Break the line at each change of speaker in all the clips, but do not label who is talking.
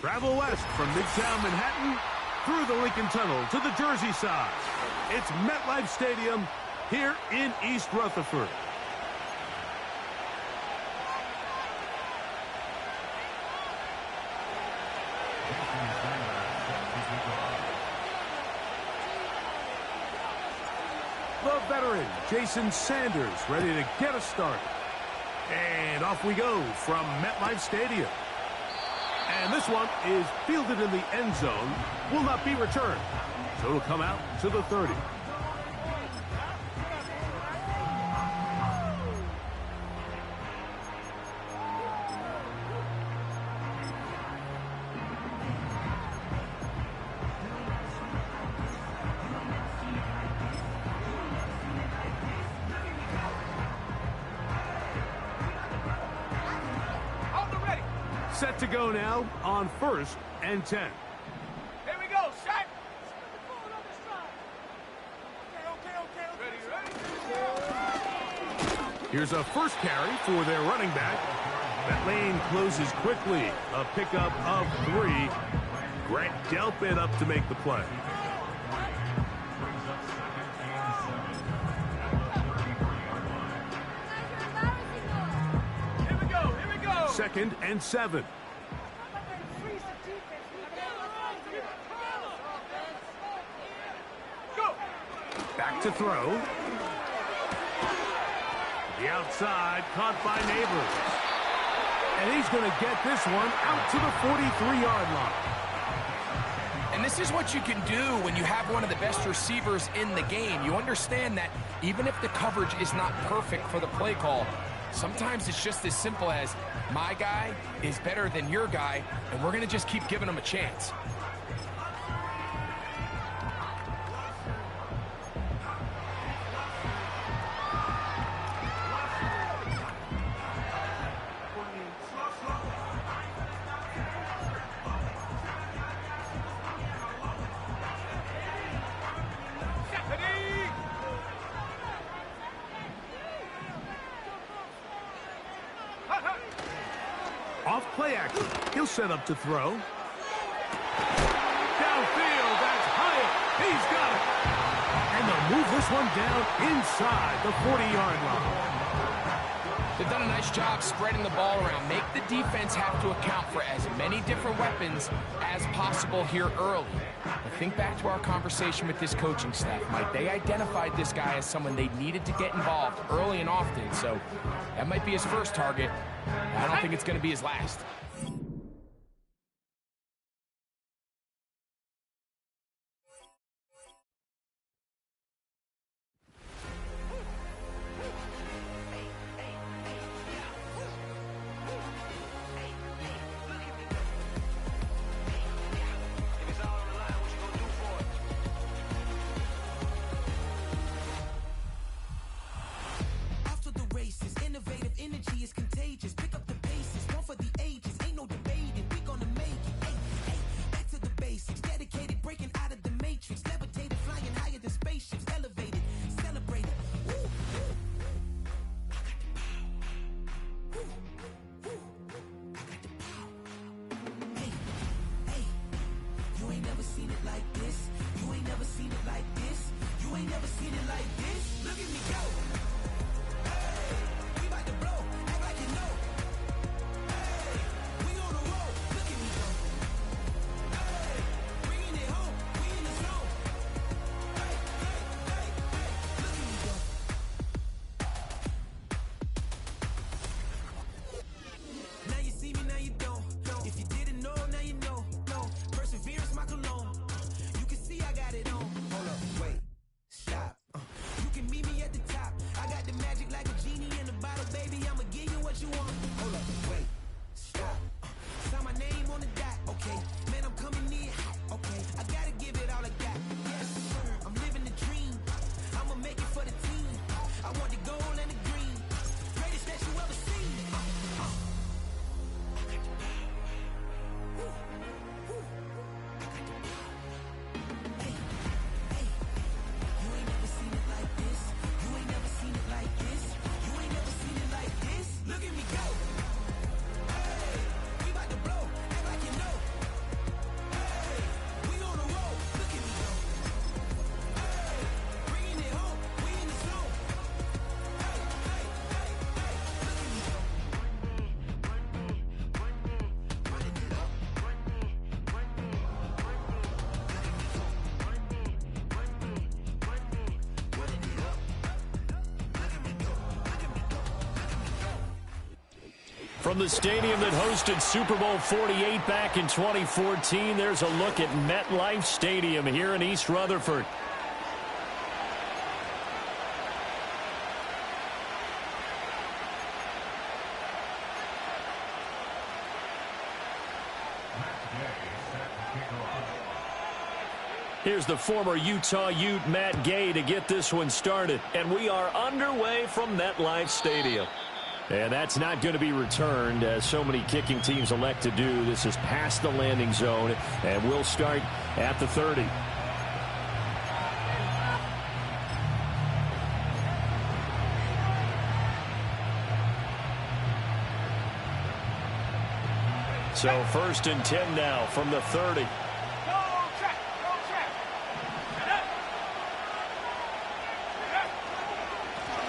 Travel west from Midtown Manhattan through the Lincoln Tunnel to the Jersey side. It's MetLife Stadium here in East Rutherford. The veteran, Jason Sanders, ready to get us started. And off we go from MetLife Stadium. And this one is fielded in the end zone, will not be returned. So it'll come out to the 30. Set to go now on 1st and 10.
Here we go, set.
Here's a first carry for their running back. That lane closes quickly. A pickup of 3. Grant Delpit up to make the play.
Here we go.
2nd and 7. Back to throw. The outside caught by Neighbors. And he's going to get this one out to the 43-yard line.
And this is what you can do when you have one of the best receivers in the game. You understand that even if the coverage is not perfect for the play call, sometimes it's just as simple as my guy is better than your guy, and we're going to just keep giving him a chance.
Off play action. He'll set up to throw. Downfield, that's Hyatt. He's got it. And they'll move this one down inside the 40-yard line.
They've done a nice job spreading the ball around. Make the defense have to account for as many different weapons as possible here early. But think back to our conversation with this coaching staff, Mike. They identified this guy as someone they needed to get involved early and often. So that might be his first target. I don't think it's going to be his last.
From the stadium that hosted Super Bowl 48 back in 2014, there's a look at MetLife Stadium here in East Rutherford. Here's the former Utah Ute, Matt Gay, to get this one started. And we are underway from MetLife Stadium. And that's not going to be returned, as so many kicking teams elect to do. This is past the landing zone, and we'll start at the 30. So 1st and 10 now from the 30.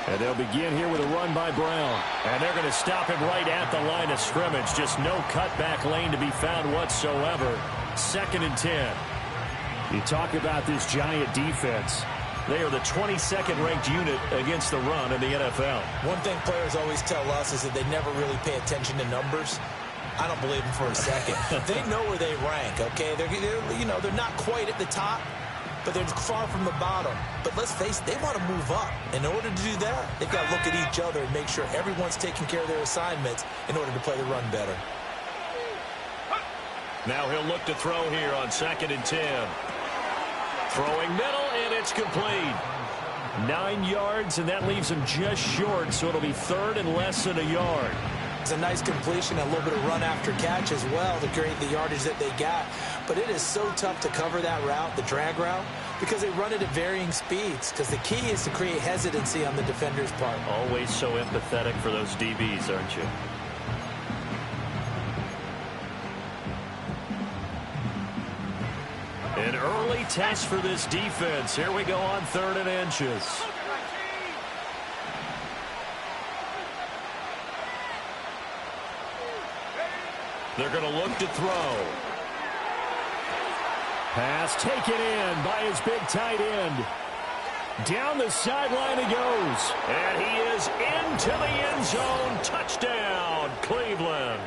And they'll begin here with a run by Brown. And they're going to stop him right at the line of scrimmage. Just no cutback lane to be found whatsoever. 2nd and 10. You talk about this Giant defense. They are the 22nd ranked unit against the run in the NFL.
One thing players always tell us is that they never really pay attention to numbers. I don't believe them for a second. They know where they rank, okay? They're not quite at the top, but they're far from the bottom. But let's face it, they want to move up. In order to do that, they've got to look at each other and make sure everyone's taking care of their assignments in order to play the run better.
Now he'll look to throw here on 2nd and 10. Throwing middle, and it's complete. 9 yards, and that leaves him just short, so it'll be 3rd and less than a yard.
It's a nice completion, a little bit of run after catch as well to create the yardage that they got. But it is so tough to cover that route, the drag route, because they run it at varying speeds. Because the key is to create hesitancy on the defender's part.
Always so empathetic for those DBs, aren't you? An early test for this defense. Here we go on 3rd and inches. They're going to look to throw. Pass taken in by his big tight end. Down the sideline he goes. And he is into the end zone. Touchdown, Cleveland.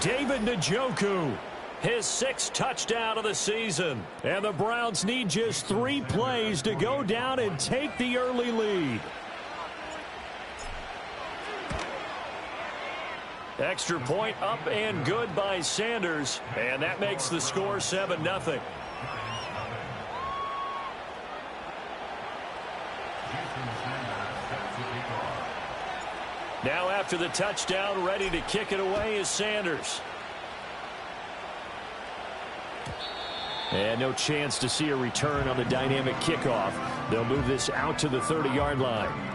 David Njoku, his 6th touchdown of the season. And the Browns need just 3 plays to go down and take the early lead. Extra point up and good by Sanders. And that makes the score 7-0. Now after the touchdown, ready to kick it away is Sanders. And no chance to see a return on the dynamic kickoff. They'll move this out to the 30-yard line.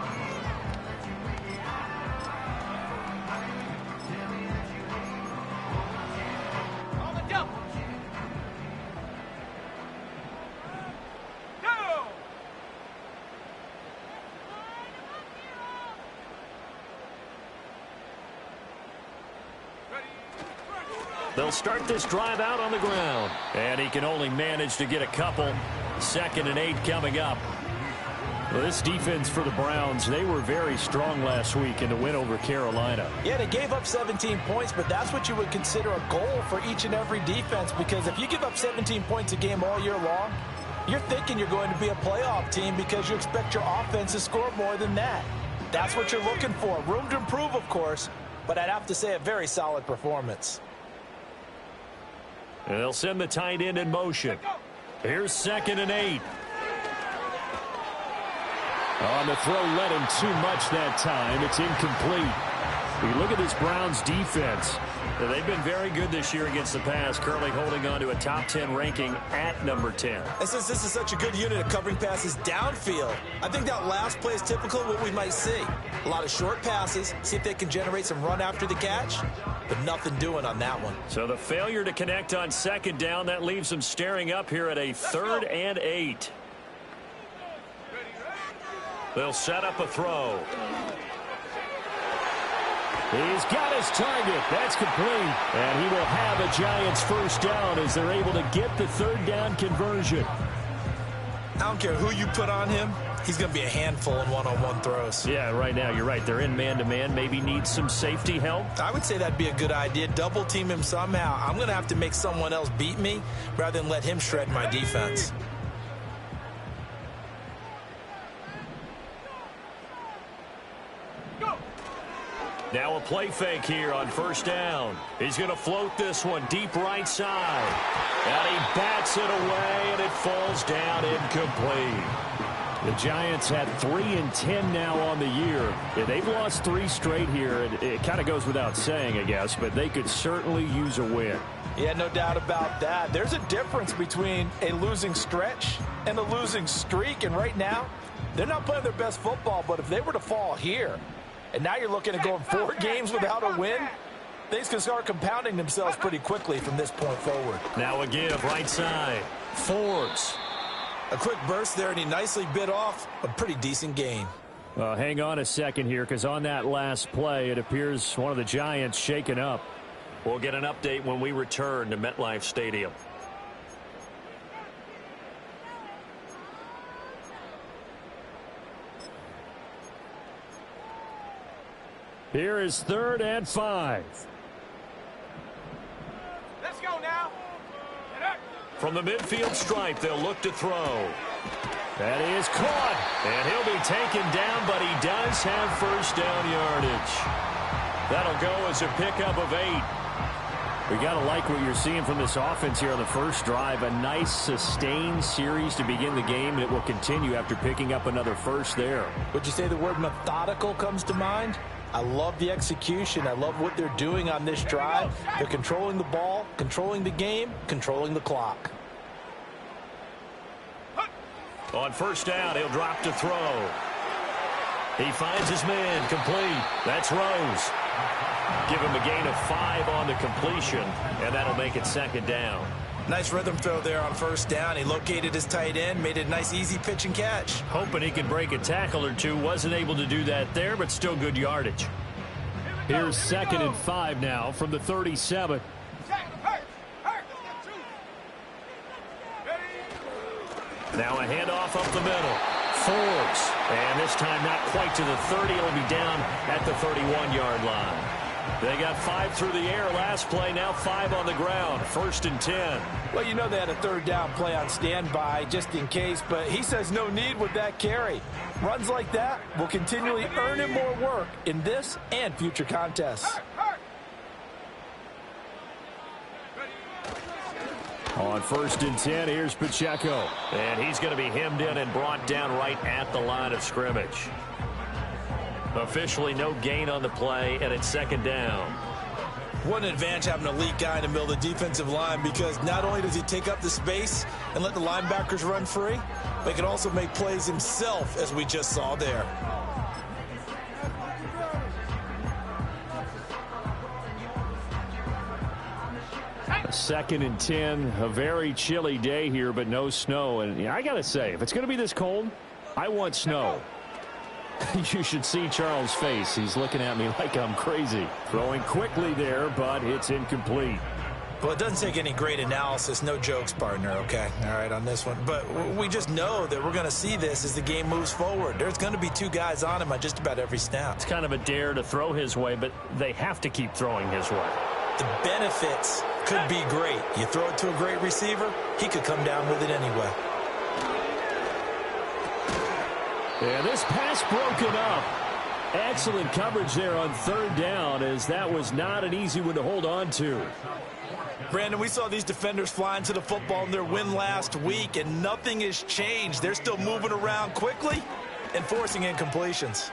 They'll start this drive out on the ground. And he can only manage to get a couple. 2nd and 8 coming up. Well, this defense for the Browns, they were very strong last week in the win over Carolina.
Yeah, they gave up 17 points, but that's what you would consider a goal for each and every defense, because if you give up 17 points a game all year long, you're thinking you're going to be a playoff team because you expect your offense to score more than that. That's what you're looking for. Room to improve, of course, but I'd have to say a very solid performance.
And they'll send the tight end in motion. Here's 2nd and 8. On the throw, led him too much that time. It's incomplete. You look at this Browns defense. They've been very good this year against the pass, currently holding on to a top 10 ranking at number 10.
And since this is such a good unit of covering passes downfield, I think that last play is typical of what we might see. A lot of short passes, see if they can generate some run after the catch, but nothing doing on that one.
So the failure to connect on 2nd down, that leaves them staring up here at a 3rd and 8. They'll set up a throw. He's got his target. That's complete. And he will have a Giants 1st down as they're able to get the 3rd down conversion.
I don't care who you put on him. he's going to be a handful in one-on-one throws.
Yeah, right now, you're right. They're in man-to-man. Maybe need some safety help.
I would say that'd be a good idea. Double team him somehow. I'm going to have to make someone else beat me rather than let him shred my defense.
Now a play fake here on first down. He's going to float this one deep right side. And he bats it away, and it falls down incomplete. The Giants had 3-10 now on the year. Yeah, they've lost 3 straight here. It kind of goes without saying, I guess, but they could certainly use a win.
Yeah, no doubt about that. There's a difference between a losing stretch and a losing streak, and right now, they're not playing their best football, but if they were to fall here, and now you're looking at going 4 games without a win, things can start compounding themselves pretty quickly from this point forward.
Now a give right side. Forbes.
A quick burst there, and he nicely bit off a pretty decent gain.
Hang on a second here, because on that last play, it appears one of the Giants shaken up. We'll get an update when we return to MetLife Stadium. Here is 3rd and 5.
Let's go now.
From the midfield stripe, they'll look to throw. That is caught, and he'll be taken down, but he does have first down yardage. That'll go as a pickup of 8. We got to like what you're seeing from this offense here on the first drive. A nice sustained series to begin the game, and it will continue after picking up another first there.
Would you say the word methodical comes to mind? I love the execution. I love what they're doing on this drive. They're controlling the ball, controlling the game, controlling the clock.
On first down, he'll drop to throw. He finds his man, complete. That's Rose. Give him a gain of 5 on the completion, and that'll make it 2nd down.
Nice rhythm throw there on first down. He located his tight end, made it a nice easy pitch and catch.
Hoping he could break a tackle or two. Wasn't able to do that there, but still good yardage. Here's 2nd and 5 now from the 37. Now a handoff up the middle. Forbes. And this time not quite to the 30. It'll be down at the 31-yard line. They got 5 through the air last play, now 5 on the ground. 1st and 10.
Well, you know they had a 3rd down play on standby just in case, but he says no need with that carry. Runs like that will continually earn him more work in this and future contests.
On 1st and 10, here's Pacheco. And he's going to be hemmed in and brought down right at the line of scrimmage. Officially no gain on the play, and it's 2nd down.
What an advantage having an elite guy in the middle of the defensive line, because not only does he take up the space and let the linebackers run free, but he can also make plays himself, as we just saw there.
Second and 10, a very chilly day here, but no snow. And I got to say, if it's going to be this cold, I want snow. You should see Charles' face. He's looking at me like I'm crazy. Throwing quickly there, but it's incomplete.
Well, it doesn't take any great analysis. No jokes, partner, okay? All right, on this one. But we just know that we're going to see this as the game moves forward. There's going to be 2 guys on him on just about every snap.
It's kind of a dare to throw his way, but they have to keep throwing his way.
The benefits could be great. You throw it to a great receiver, he could come down with it anyway.
And this pass broken up. Excellent coverage there on 3rd down, as that was not an easy one to hold on to.
Brandon, we saw these defenders flying to the football in their win last week, and nothing has changed. They're still moving around quickly and forcing incompletions.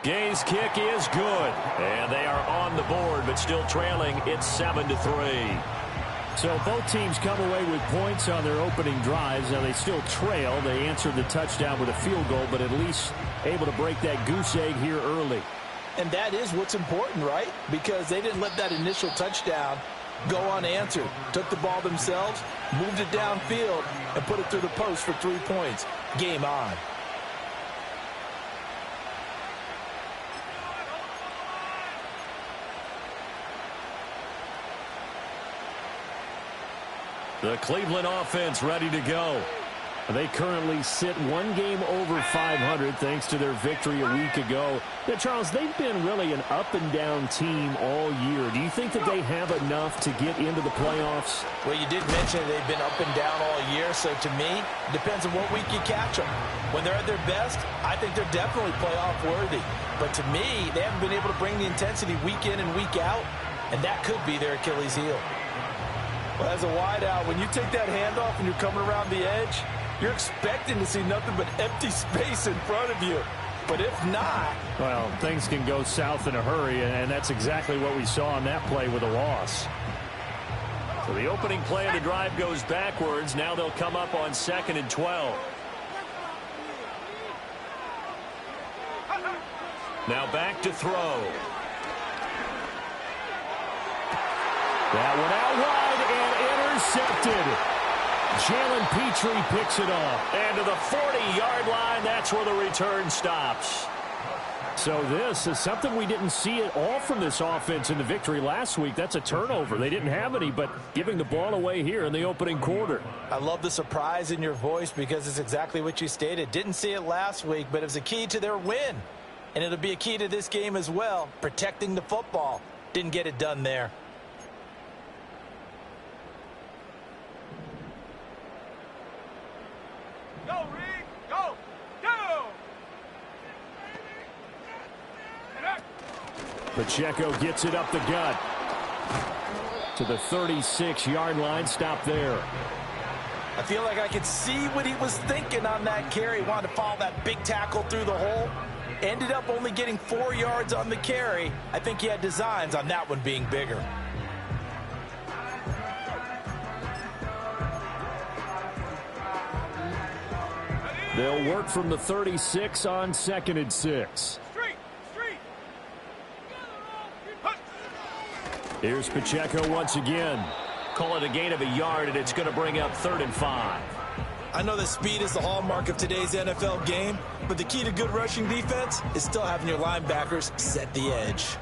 Gay's kick is good, and they are on the board, but still trailing. It's 7-3. So both teams come away with points on their opening drives. Now they still trail. They answered the touchdown with a field goal, but at least able to break that goose egg here early.
And that is what's important, right? Because they didn't let that initial touchdown go unanswered. Took the ball themselves, moved it downfield, and put it through the post for 3 points. Game on.
The Cleveland offense ready to go. They currently sit one game over 500 thanks to their victory a week ago. Now, Charles, they've been really an up-and-down team all year. Do you think that they have enough to get into the playoffs?
Well, you did mention they've been up and down all year, so to me, it depends on what week you catch them. When they're at their best, I think they're definitely playoff worthy. But to me, they haven't been able to bring the intensity week in and week out, and that could be their Achilles heel. Well, as a wideout, when you take that handoff and you're coming around the edge, you're expecting to see nothing but empty space in front of you. But if not...
Well, things can go south in a hurry, and that's exactly what we saw on that play with a loss. So the opening play of the drive goes backwards. Now they'll come up on 2nd and 12. Now back to throw. That one out wide and intercepted. Jalen Petrie picks it off. And to the 40-yard line, that's where the return stops. So this is something we didn't see at all from this offense in the victory last week. That's a turnover. They didn't have any, but giving the ball away here in the opening quarter.
I love the surprise in your voice because it's exactly what you stated. Didn't see it last week, but it was a key to their win. And it'll be a key to this game as well, protecting the football. Didn't get it done there.
Go, Reed! Go! Go!
Pacheco gets it up the gut to the 36-yard line. Stop there.
I feel like I could see what he was thinking on that carry. Wanted to follow that big tackle through the hole. Ended up only getting 4 yards on the carry. I think he had designs on that one being bigger.
They'll work from the 36 on 2nd and 6. Here's Pacheco once again. Call it a gain of a yard, and it's going to bring up 3rd and 5.
I know that speed is the hallmark of today's NFL game, but the key to good rushing defense is still having your linebackers set the edge.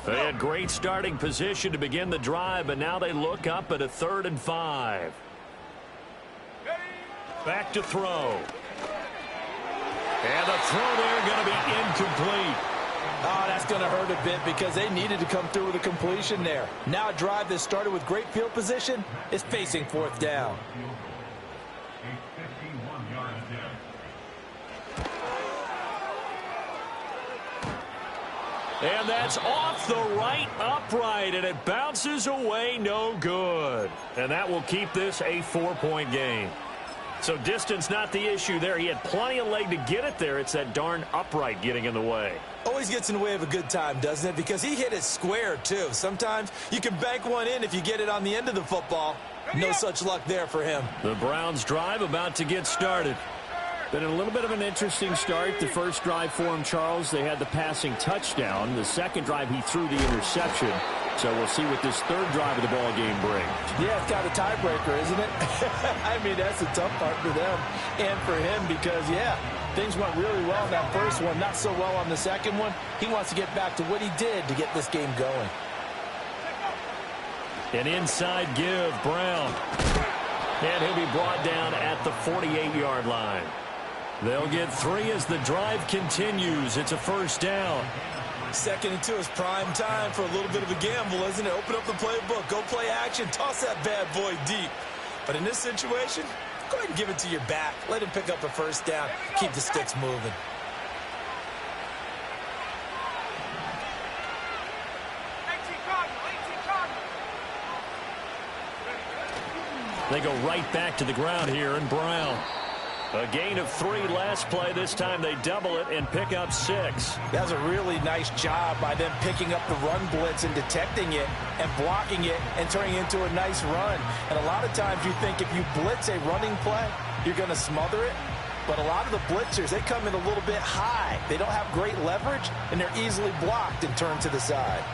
They had great starting position to begin the drive, but now they look up at a 3rd and 5. Back to throw. And the throw there going to be incomplete.
Oh, that's going to hurt a bit because they needed to come through with a completion there. Now a drive that started with great field position is facing 4th down.
And that's off the right upright, and it bounces away, no good. And that will keep this a 4-point game. So distance not the issue there. He had plenty of leg to get it there. It's that darn upright getting in the way.
Always gets in the way of a good time, doesn't it? Because he hit it square, too. Sometimes you can bank one in if you get it on the end of the football. No such luck there for him.
The Browns drive about to get started. Been a little bit of an interesting start. The first drive for him, Charles, they had the passing touchdown. The second drive, he threw the interception. So we'll see what this third drive of the ball game brings.
Yeah, it's kind of a tiebreaker, isn't it? I mean, that's the tough part for them and for him because, yeah, things went really well in that first one, not so well on the second one. He wants to get back to what he did to get this game going.
An inside give, Brown. And he'll be brought down at the 48-yard line. They'll get 3 as the drive continues. It's a 1st down.
2nd and 2 is prime time for a little bit of a gamble, isn't it? Open up the playbook, go play action, toss that bad boy deep. But in this situation, go ahead and give it to your back. Let him pick up a 1st down. Keep the sticks moving.
They go right back to the ground here, and Brown. A gain of 3 last play. This time they double it and pick up 6.
That was a really nice job by them picking up the run blitz and detecting it and blocking it and turning it into a nice run. And a lot of times you think if you blitz a running play, you're going to smother it. But a lot of the blitzers, they come in a little bit high. They don't have great leverage, and they're easily blocked and turned to the side.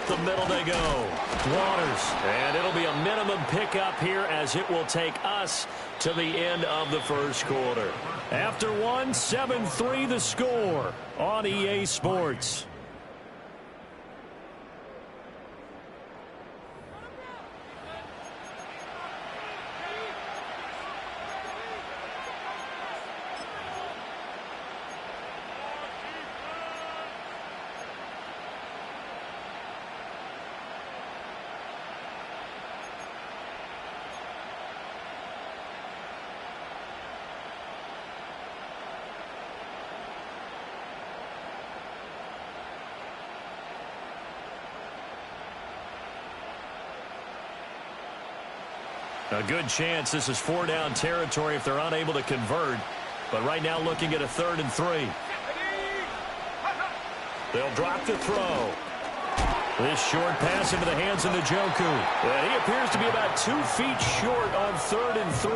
Up the middle they go. Waters. And it'll be a minimum pickup here as it will take us to the end of the first quarter. After one, 7-3 the score on EA Sports. A good chance this is 4-down territory if they're unable to convert. But right now looking at a 3rd and 3. They'll drop the throw. This short pass into the hands of Njoku. And he appears to be about 2 feet short on 3rd and 3.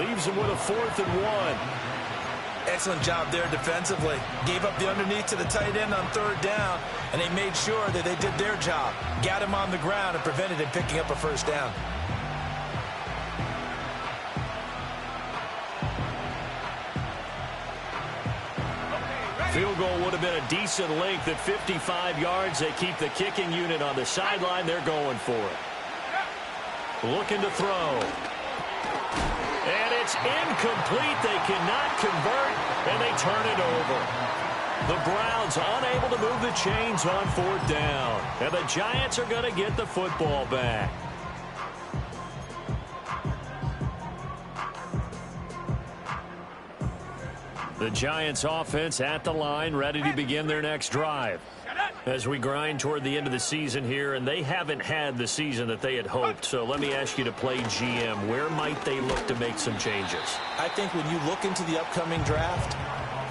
Leaves him with a 4th and 1.
Excellent job there defensively. Gave up the underneath to the tight end on 3rd down, and they made sure that they did their job. Got him on the ground and prevented him picking up a 1st down.
Field goal would have been a decent length at 55 yards. They keep the kicking unit on the sideline. They're going for it. Looking to throw. And it's incomplete. They cannot convert, and they turn it over. The Browns unable to move the chains on 4th down. And the Giants are going to get the football back. The Giants offense at the line, ready to begin their next drive. As we grind toward the end of the season here, and they haven't had the season that they had hoped. So let me ask you to play GM. Where might they look to make some changes?
I think when you look into the upcoming draft,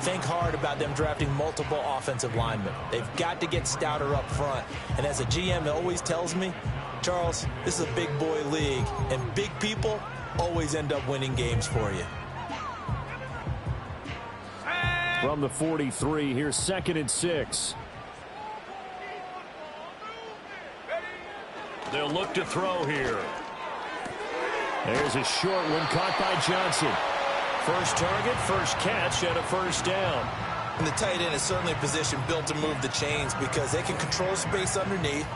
think hard about them drafting multiple offensive linemen. They've got to get stouter up front. And as a GM always tells me, Charles, this is a big boy league, and big people always end up winning games for you.
From the 43, here's 2nd and 6. They'll look to throw here. There's a short one caught by Johnson. First target, first catch, and a 1st down.
And the tight end is certainly a position built to move the chains because they can control space underneath.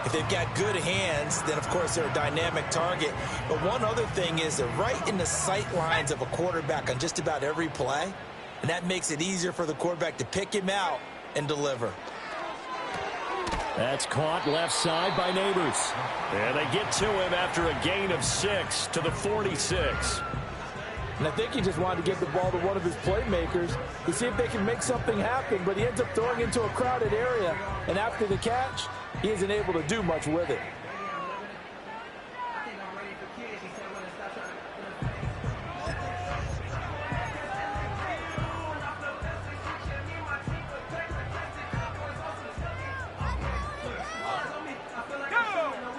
If they've got good hands, then, of course, they're a dynamic target. But one other thing is they're right in the sight lines of a quarterback on just about every play. And that makes it easier for the quarterback to pick him out and deliver.
That's caught left side by Neighbors. And they get to him after a gain of 6 to the 46.
And I think he just wanted to give the ball to one of his playmakers to see if they can make something happen. But he ends up throwing into a crowded area. And after the catch, he isn't able to do much with it.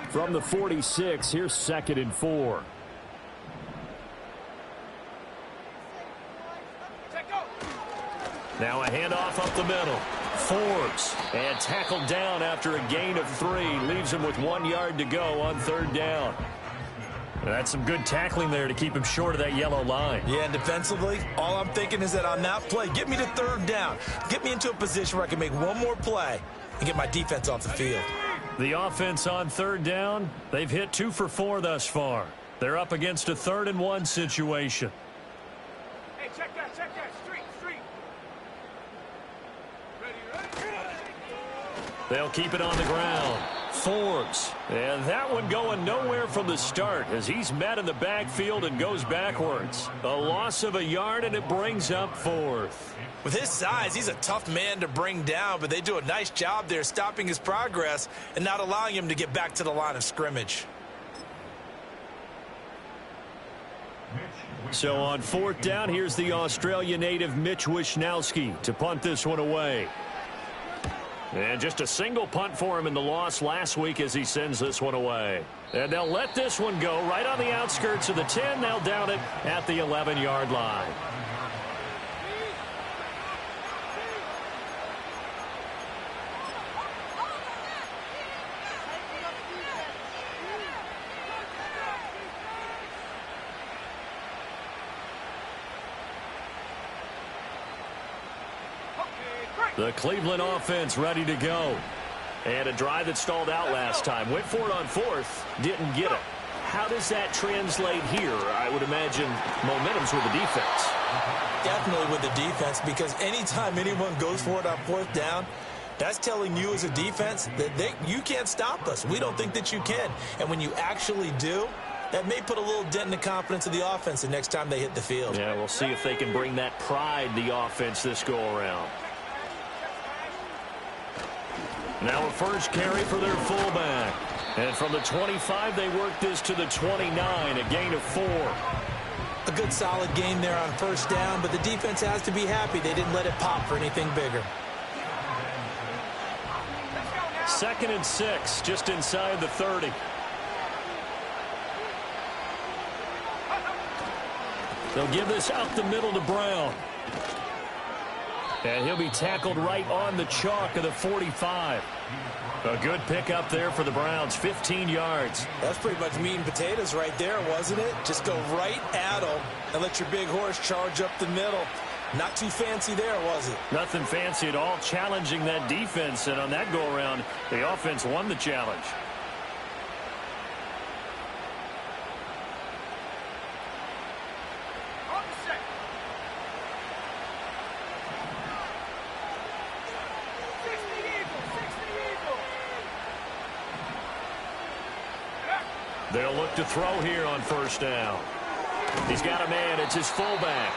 From the 46, here's 2nd and 4. Now a handoff up the middle. Forbes, and tackled down after a gain of 3. Leaves him with 1 yard to go on 3rd down. That's some good tackling there to keep him short of that yellow line.
Yeah, and defensively, all I'm thinking is that on that play, get me to 3rd down. Get me into a position where I can make one more play and get my defense off the field.
The offense on 3rd down, they've hit 2 for 4 thus far. They're up against a 3rd and 1 situation.
Hey, check that, street. Ready.
They'll keep it on the ground. Forbes, and that one going nowhere from the start as he's met in the backfield and goes backwards. A loss of a yard, and it brings up 4th.
With his size, he's a tough man to bring down, but they do a nice job there stopping his progress and not allowing him to get back to the line of scrimmage.
So on 4th down, here's the Australia native Mitch Wishnowsky to punt this one away. And just a single punt for him in the loss last week as he sends this one away. And they'll let this one go right on the outskirts of the 10. They'll down it at the 11-yard line. The Cleveland offense ready to go. And a drive that stalled out last time. Went for it on fourth, didn't get it. How does that translate here? I would imagine momentum's with the defense.
Definitely with the defense, because anytime anyone goes for it on fourth down, that's telling you as a defense that you can't stop us. We don't think that you can. And when you actually do, that may put a little dent in the confidence of the offense the next time they hit the field.
Yeah, we'll see if they can bring that pride, the offense, this go-around. Now a first carry for their fullback. And from the 25, they work this to the 29, a gain of 4.
A good solid gain there on first down, but the defense has to be happy they didn't let it pop for anything bigger.
2nd and 6, just inside the 30. They'll give this up the middle to Brown. And he'll be tackled right on the chalk of the 45. A good pickup there for the Browns, 15 yards.
That's pretty much meat and potatoes right there, wasn't it? Just go right at them and let your big horse charge up the middle. Not too fancy there, was it?
Nothing fancy at all, challenging that defense. And on that go-around, the offense won the challenge. They'll look to throw here on first down. He's got a man. It's his fullback.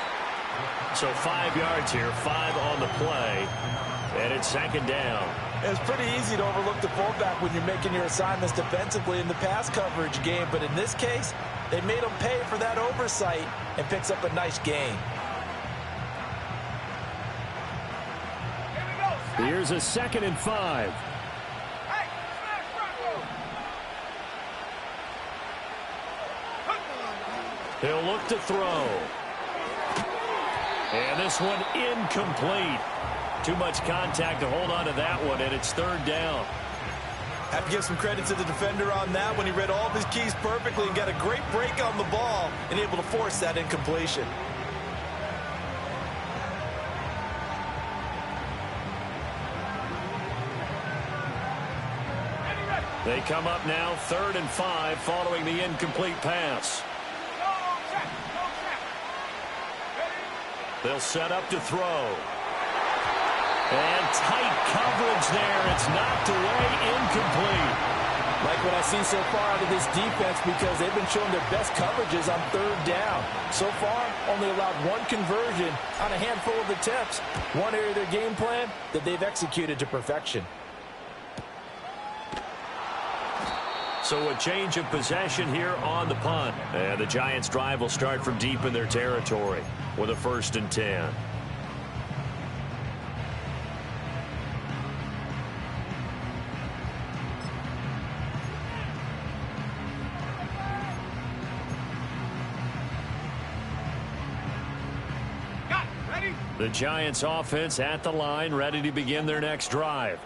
So 5 yards here, 5 on the play. And it's 2nd down.
It's pretty easy to overlook the fullback when you're making your assignments defensively in the pass coverage game. But in this case, they made him pay for that oversight and picks up a nice gain.
Here's a 2nd and 5. He'll look to throw. And this one incomplete. Too much contact to hold on to that one, and it's 3rd down.
Have to give some credit to the defender on that when he read all of his keys perfectly and got a great break on the ball and able to force that incompletion.
They come up now 3rd and 5 following the incomplete pass. They'll set up to throw. And tight coverage there. It's knocked away, incomplete.
Like what I see so far out of this defense, because they've been showing their best coverages on 3rd down. So far, only allowed 1 conversion on a handful of attempts. One area of their game plan that they've executed to perfection.
So a change of possession here on the punt. And the Giants' drive will start from deep in their territory with a 1st and 10. The Giants' offense at the line, ready to begin their next drive.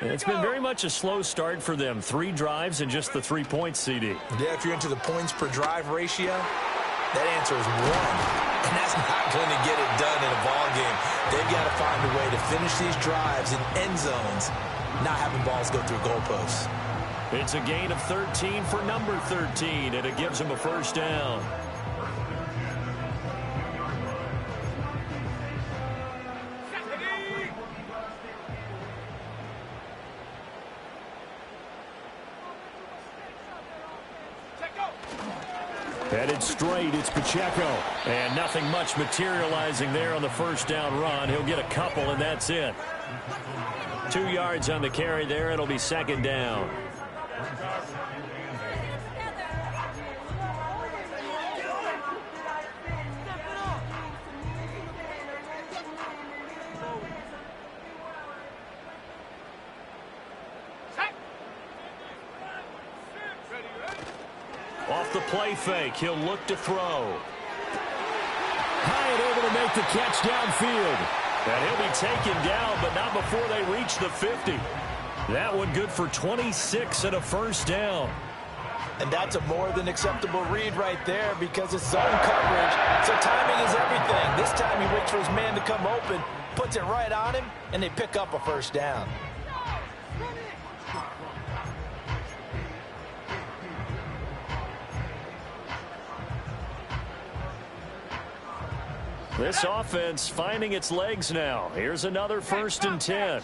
It's been very much a slow start for them. 3 drives and just the 3 points, CD.
Yeah, if you're into the points per drive ratio, that answer is 1. And that's not going to get it done in a ball game. They've got to find a way to finish these drives in end zones, not having balls go through goalposts.
It's a gain of 13 for number 13, and it gives them a 1st down. Headed straight, it's Pacheco. And nothing much materializing there on the 1st down run. He'll get a couple, and that's it. 2 yards on the carry there. It'll be 2nd down. Off the play fake, he'll look to throw. Hyatt able to make the catch downfield. And he'll be taken down, but not before they reach the 50. That one good for 26 and a 1st down.
And that's a more than acceptable read right there because it's zone coverage. So timing is everything. This time he
waits for his man to come open, puts it right on him, and they pick up a first down.
This offense finding its legs now. Here's another 1st and 10.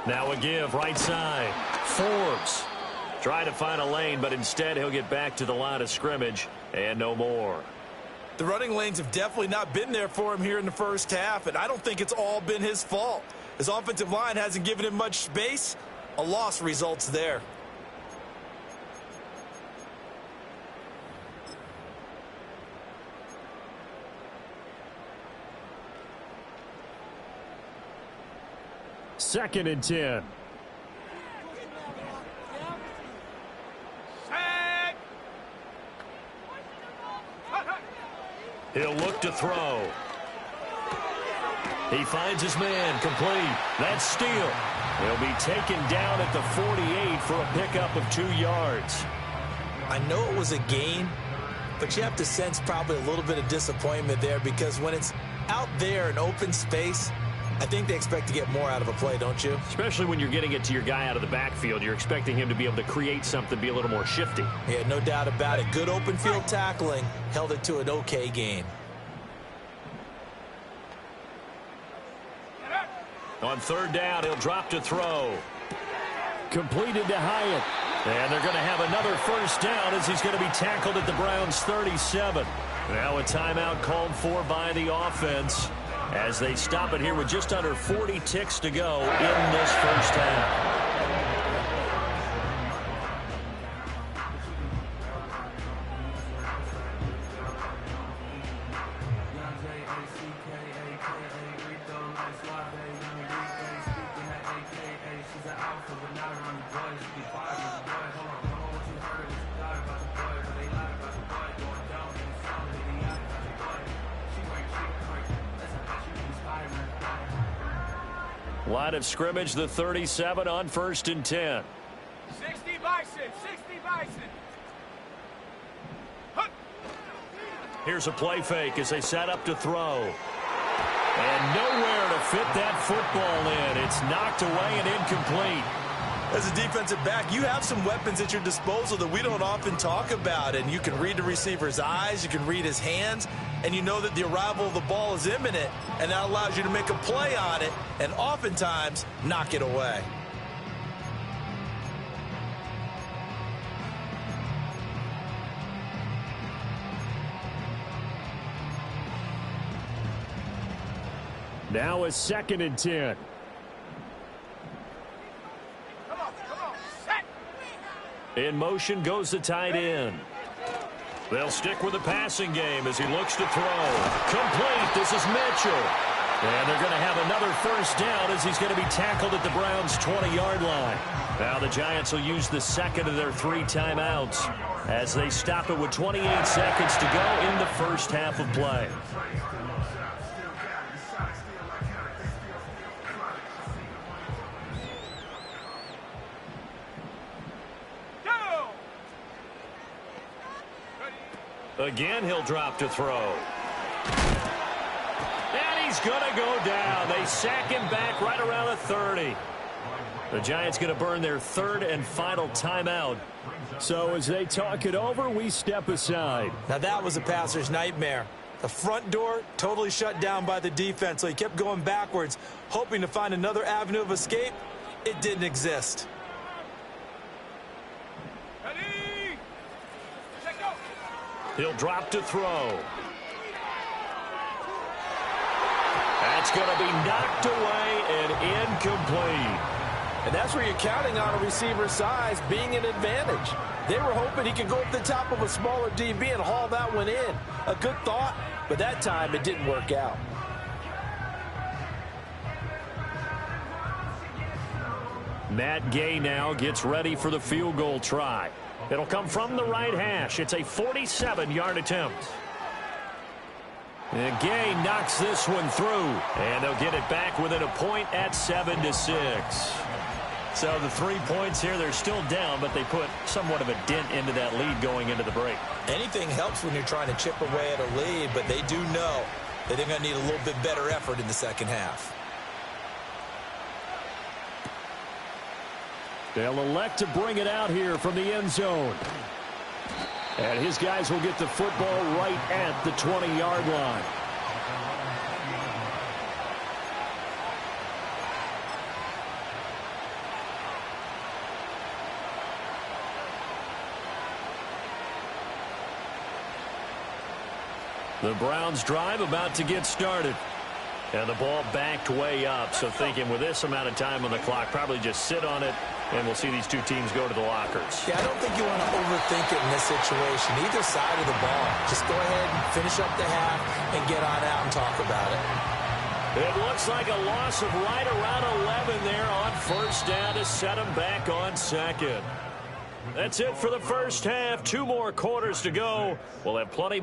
Now a give right side. Forbes. Try to find a lane, but instead he'll get back to the line of scrimmage and no more.
The running lanes have definitely not been there for him here in the first half, and I don't think it's all been his fault. His offensive line hasn't given him much space. A loss results there.
Second and 10. He'll look to throw. He finds his man, complete. That's steal. He'll be taken down at the 48 for a pickup of 2 yards.
I know it was a gain, but you have to sense probably a little bit of disappointment there, because when it's out there in open space, I think they expect to get more out of a play, don't you?
Especially when you're getting it to your guy out of the backfield. You're expecting him to be able to create something, be a little more shifty.
Yeah, no doubt about it. Good open field tackling held it to an okay gain.
On 3rd down, he'll drop to throw. Completed to Hyatt. And they're going to have another first down as he's going to be tackled at the Browns' 37. Now a timeout called for by the offense as they stop it here with just under 40 ticks to go in this first half. Line of scrimmage, the 37 on 1st and 10.
60 Bison, 60 Bison.
Here's a play fake as they set up to throw. And nowhere to fit that football in. It's knocked away and incomplete.
As a defensive back, you have some weapons at your disposal that we don't often talk about. And you can read the receiver's eyes, you can read his hands, and you know that the arrival of the ball is imminent, and that allows you to make a play on it and oftentimes knock it away.
Now a 2nd and 10.
Come on, set.
In motion goes the tight end. They'll stick with the passing game as he looks to throw. Complete. This is Mitchell. And they're going to have another first down as he's going to be tackled at the Browns' 20-yard line. Now the Giants will use the second of their 3 timeouts as they stop it with 28 seconds to go in the first half of play. Again, he'll drop to throw. And he's going to go down. They sack him back right around the 30. The Giants going to burn their 3rd and final timeout. So as they talk it over, we step aside.
Now that was a passer's nightmare. The front door totally shut down by the defense, so he kept going backwards, hoping to find another avenue of escape. It didn't exist.
He'll drop to throw. That's going to be knocked away and incomplete.
And that's where you're counting on a receiver's size being an advantage. They were hoping he could go up the top of a smaller DB and haul that one in. A good thought, but that time it didn't work out.
Matt Gay now gets ready for the field goal try. It'll come from the right hash. It's a 47-yard attempt. And Gay knocks this one through. And they'll get it back within a point at 7-6. So the 3 points here, they're still down, but they put somewhat of a dent into that lead going into the break.
Anything helps when you're trying to chip away at a lead, but they do know that they're going to need a little bit better effort in the second half.
They'll elect to bring it out here from the end zone. And his guys will get the football right at the 20-yard line. The Browns drive about to get started. And the ball backed way up, so thinking with this amount of time on the clock, probably just sit on it, and we'll see these two teams go to the lockers.
Yeah, I don't think you want to overthink it in this situation. Either side of the ball. Just go ahead and finish up the half and get on out and talk about it.
It looks like a loss of right around 11 there on first down to set them back on second. That's it for the first half. 2 more quarters to go. We'll have plenty.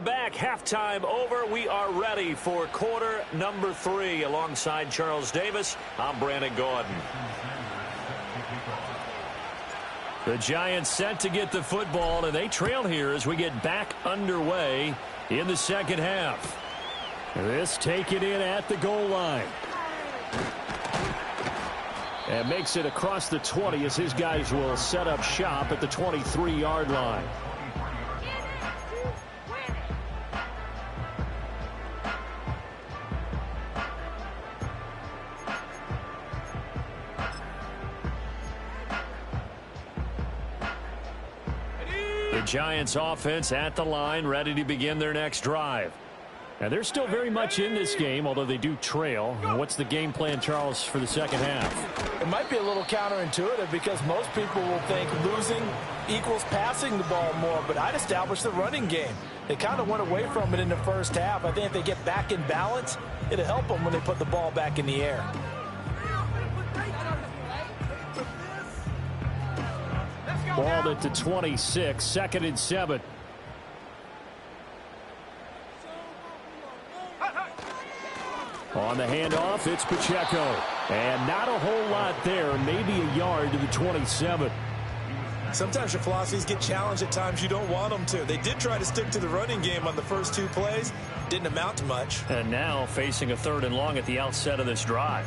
Back, halftime over. We are ready for quarter number 3. Alongside Charles Davis, I'm Brandon Gaudin. The Giants set to get the football, and they trail here as we get back underway in the second half. This taken in at the goal line. And makes it across the 20 as his guys will set up shop at the 23-yard line. The Giants offense at the line, ready to begin their next drive. And they're still very much in this game, although they do trail. What's the game plan, Charles, for the second half?
It might be a little counterintuitive because most people will think losing equals passing the ball more, but I'd establish the running game. They kind of went away from it in the first half. I think if they get back in balance, it'll help them when they put the ball back in the air.
Ball at the 26, 2nd and 7. On the handoff, it's Pacheco. And not a whole lot there, maybe a yard to the 27.
Sometimes your philosophies get challenged at times you don't want them to. They did try to stick to the running game on the first 2 plays. Didn't amount to much.
And now facing a 3rd and long at the outset of this drive.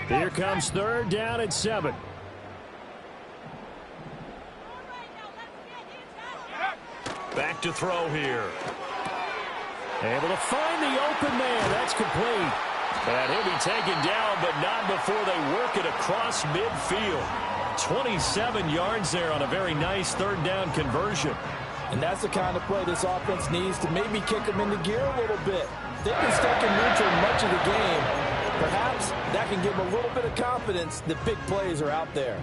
Here comes 3rd down and 7. Back to throw here. Able to find the open man. That's complete. And he'll be taken down, but not before they work it across midfield. 27 yards there on a very nice 3rd down conversion.
And that's the kind of play this offense needs to maybe kick them into gear a little bit. They've been stuck in neutral much of the game. Perhaps that can give them a little bit of confidence that big plays are out there.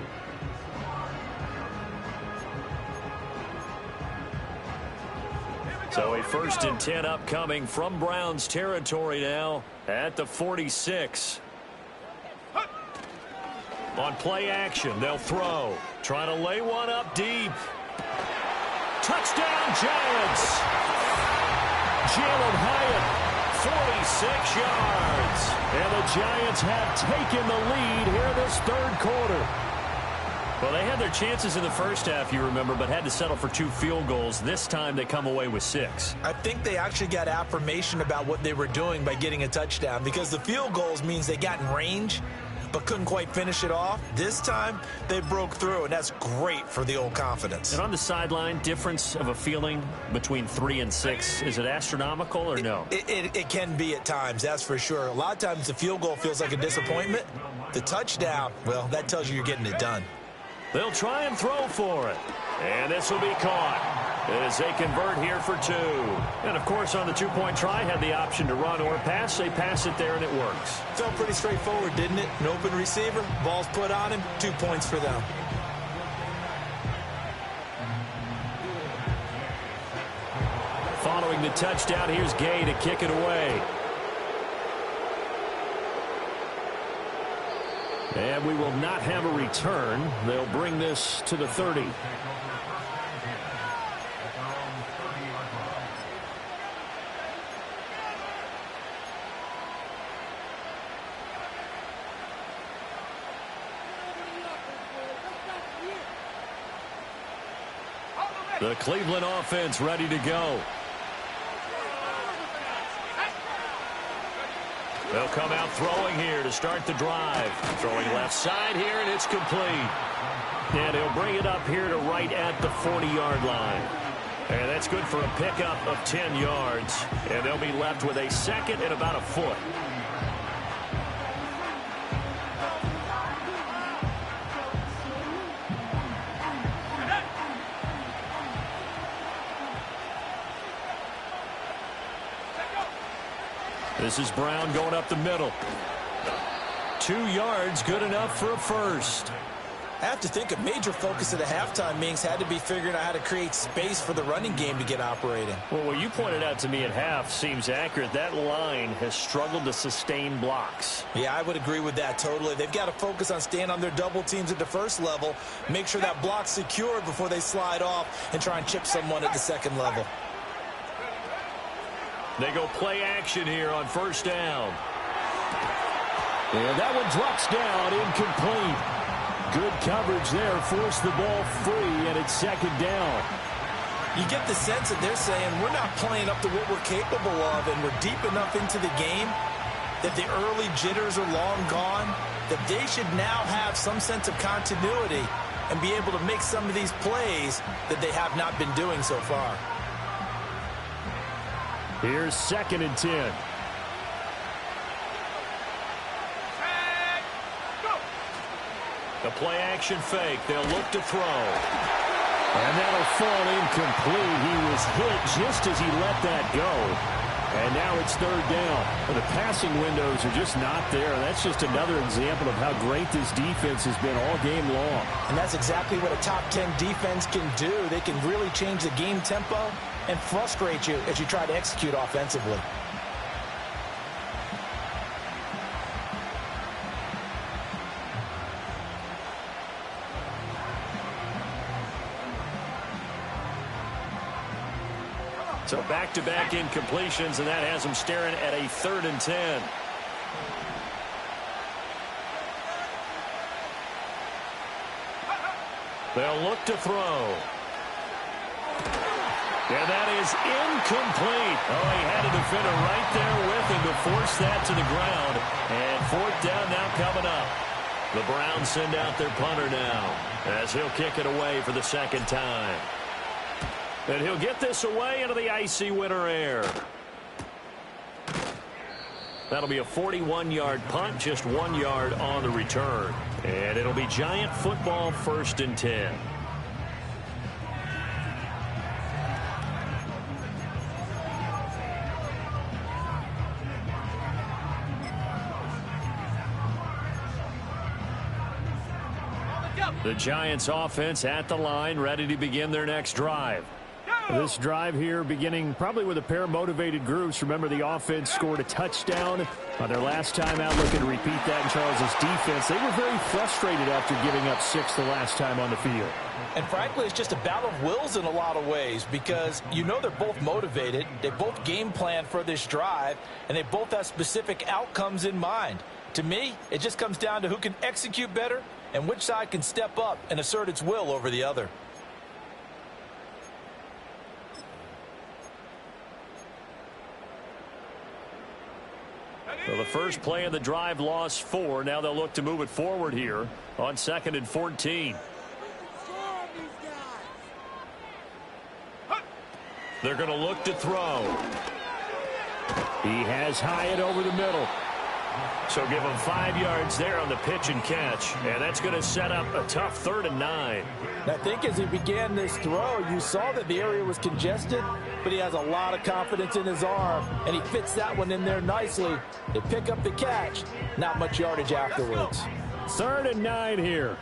So a 1st and 10 upcoming from Browns territory now at the 46. On play action, they'll throw. Trying to lay one up deep. Touchdown, Giants! Jalen Hyatt. 46 yards. And the Giants have taken the lead here this 3rd quarter. Well, they had their chances in the first half, you remember, but had to settle for 2 field goals. This time they come away with 6.
I think they actually got affirmation about what they were doing by getting a touchdown because the field goals means they got in range but couldn't quite finish it off. This time, they broke through, and that's great for the old confidence.
And on the sideline, difference of a feeling between 3 and 6, is it astronomical or no?
It can be at times, that's for sure. A lot of times the field goal feels like a disappointment. The touchdown, well, that tells you you're getting it done.
They'll try and throw for it. And this will be caught. as they convert here for 2. And, of course, on the two-point try, had the option to run or pass. They pass it there, and it works.
Felt pretty straightforward, didn't it? An open receiver, ball's put on him, 2 points for them.
Following the touchdown, here's Gay to kick it away. And we will not have a return. They'll bring this to the 30. The Cleveland offense ready to go. They'll come out throwing here to start the drive. Throwing left side here, and it's complete. And he'll bring it up here to right at the 40-yard line. And that's good for a pickup of 10 yards. And they'll be left with a second and about a foot. This is Brown going up the middle. 2 yards, good enough for a first.
I have to think a major focus of the halftime meetings had to be figuring out how to create space for the running game to get operating.
Well, what you pointed out to me at half seems accurate. That line has struggled to sustain blocks.
Yeah, I would agree with that totally. They've got to focus on staying on their double teams at the first level, make sure that block's secured before they slide off and try and chip someone at the second level.
They go play action here on first down. And that one drops down, incomplete. Good coverage there, forced the ball free, and it's second down.
You get the sense that they're saying we're not playing up to what we're capable of, and we're deep enough into the game that the early jitters are long gone, that they should now have some sense of continuity and be able to make some of these plays that they have not been doing so far.
Here's second and 10. The play action fake. They'll look to throw. And that'll fall incomplete. He was hit just as he let that go. And now it's third down. Well, the passing windows are just not there. That's just another example of how great this defense has been all game long.
And that's exactly what a top 10 defense can do. They can really change the game tempo and frustrate you as you try to execute offensively.
So back-to-back incompletions, and that has them staring at a 3rd and 10. They'll look to throw. And that is incomplete. Oh, he had a defender right there with him to force that to the ground. And 4th down now coming up. The Browns send out their punter now as he'll kick it away for the second time. And he'll get this away into the icy winter air. That'll be a 41-yard punt, just 1 yard on the return. And it'll be Giant football, 1st and 10. The Giants offense at the line, ready to begin their next drive. This drive here beginning probably with a pair of motivated groups. Remember, the offense scored a touchdown on their last time out, looking to repeat that in Charles's defense. They were very frustrated after giving up 6 the last time on the field.
And frankly, it's just a battle of wills in a lot of ways because you know they're both motivated. They both game plan for this drive, and they both have specific outcomes in mind. To me, it just comes down to who can execute better and which side can step up and assert its will over the other.
Well, the first play of the drive lost 4. Now they'll look to move it forward here on 2nd and 14. They're going to look to throw. He has Hyatt over the middle. So give him 5 yards there on the pitch and catch, and that's going to set up a tough 3rd and 9.
I think as he began this throw, you saw that the area was congested, but he has a lot of confidence in his arm, and he fits that one in there nicely. They pick up the catch, not much yardage afterwards.
3rd and 9 here.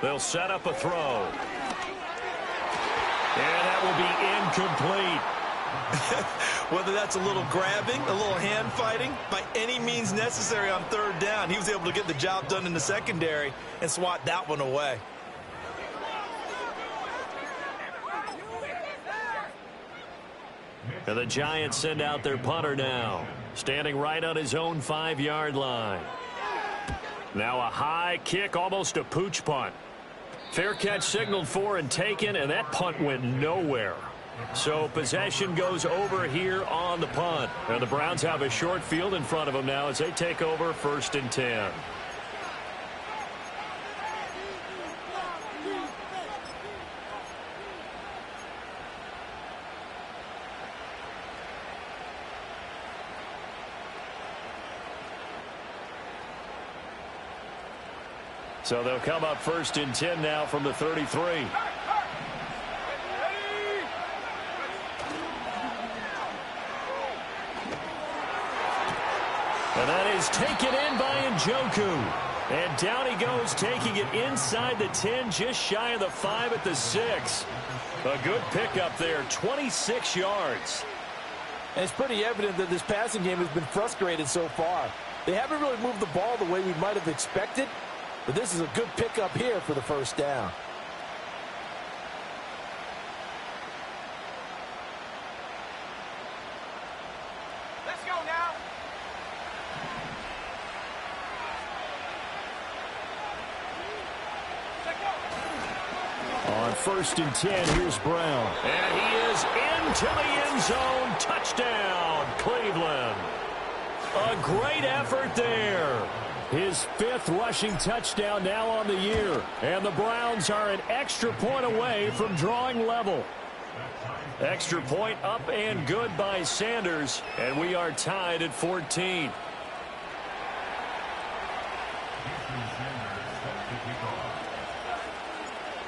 They'll set up a throw. And that will be incomplete.
Whether that's a little grabbing, a little hand fighting, by any means necessary on 3rd down, he was able to get the job done in the secondary and swat that one away.
And the Giants send out their punter now, standing right on his own 5-yard line. Now a high kick, almost a pooch punt. Fair catch signaled for and taken, and that punt went nowhere. So possession goes over here on the punt. And the Browns have a short field in front of them now as they take over 1st and 10. So they'll come up 1st and 10 now from the 33. And that is taken in by Njoku. And down he goes, taking it inside the 10, just shy of the 5 at the 6. A good pickup there, 26 yards.
And it's pretty evident that this passing game has been frustrated so far. They haven't really moved the ball the way we might have expected, but this is a good pickup here for the 1st down.
Let's go now.
On 1st and 10, here's Brown. And he is into the end zone. Touchdown, Cleveland. A great effort there. His 5th rushing touchdown now on the year. And the Browns are an extra point away from drawing level. Extra point up and good by Sanders. And we are tied at 14.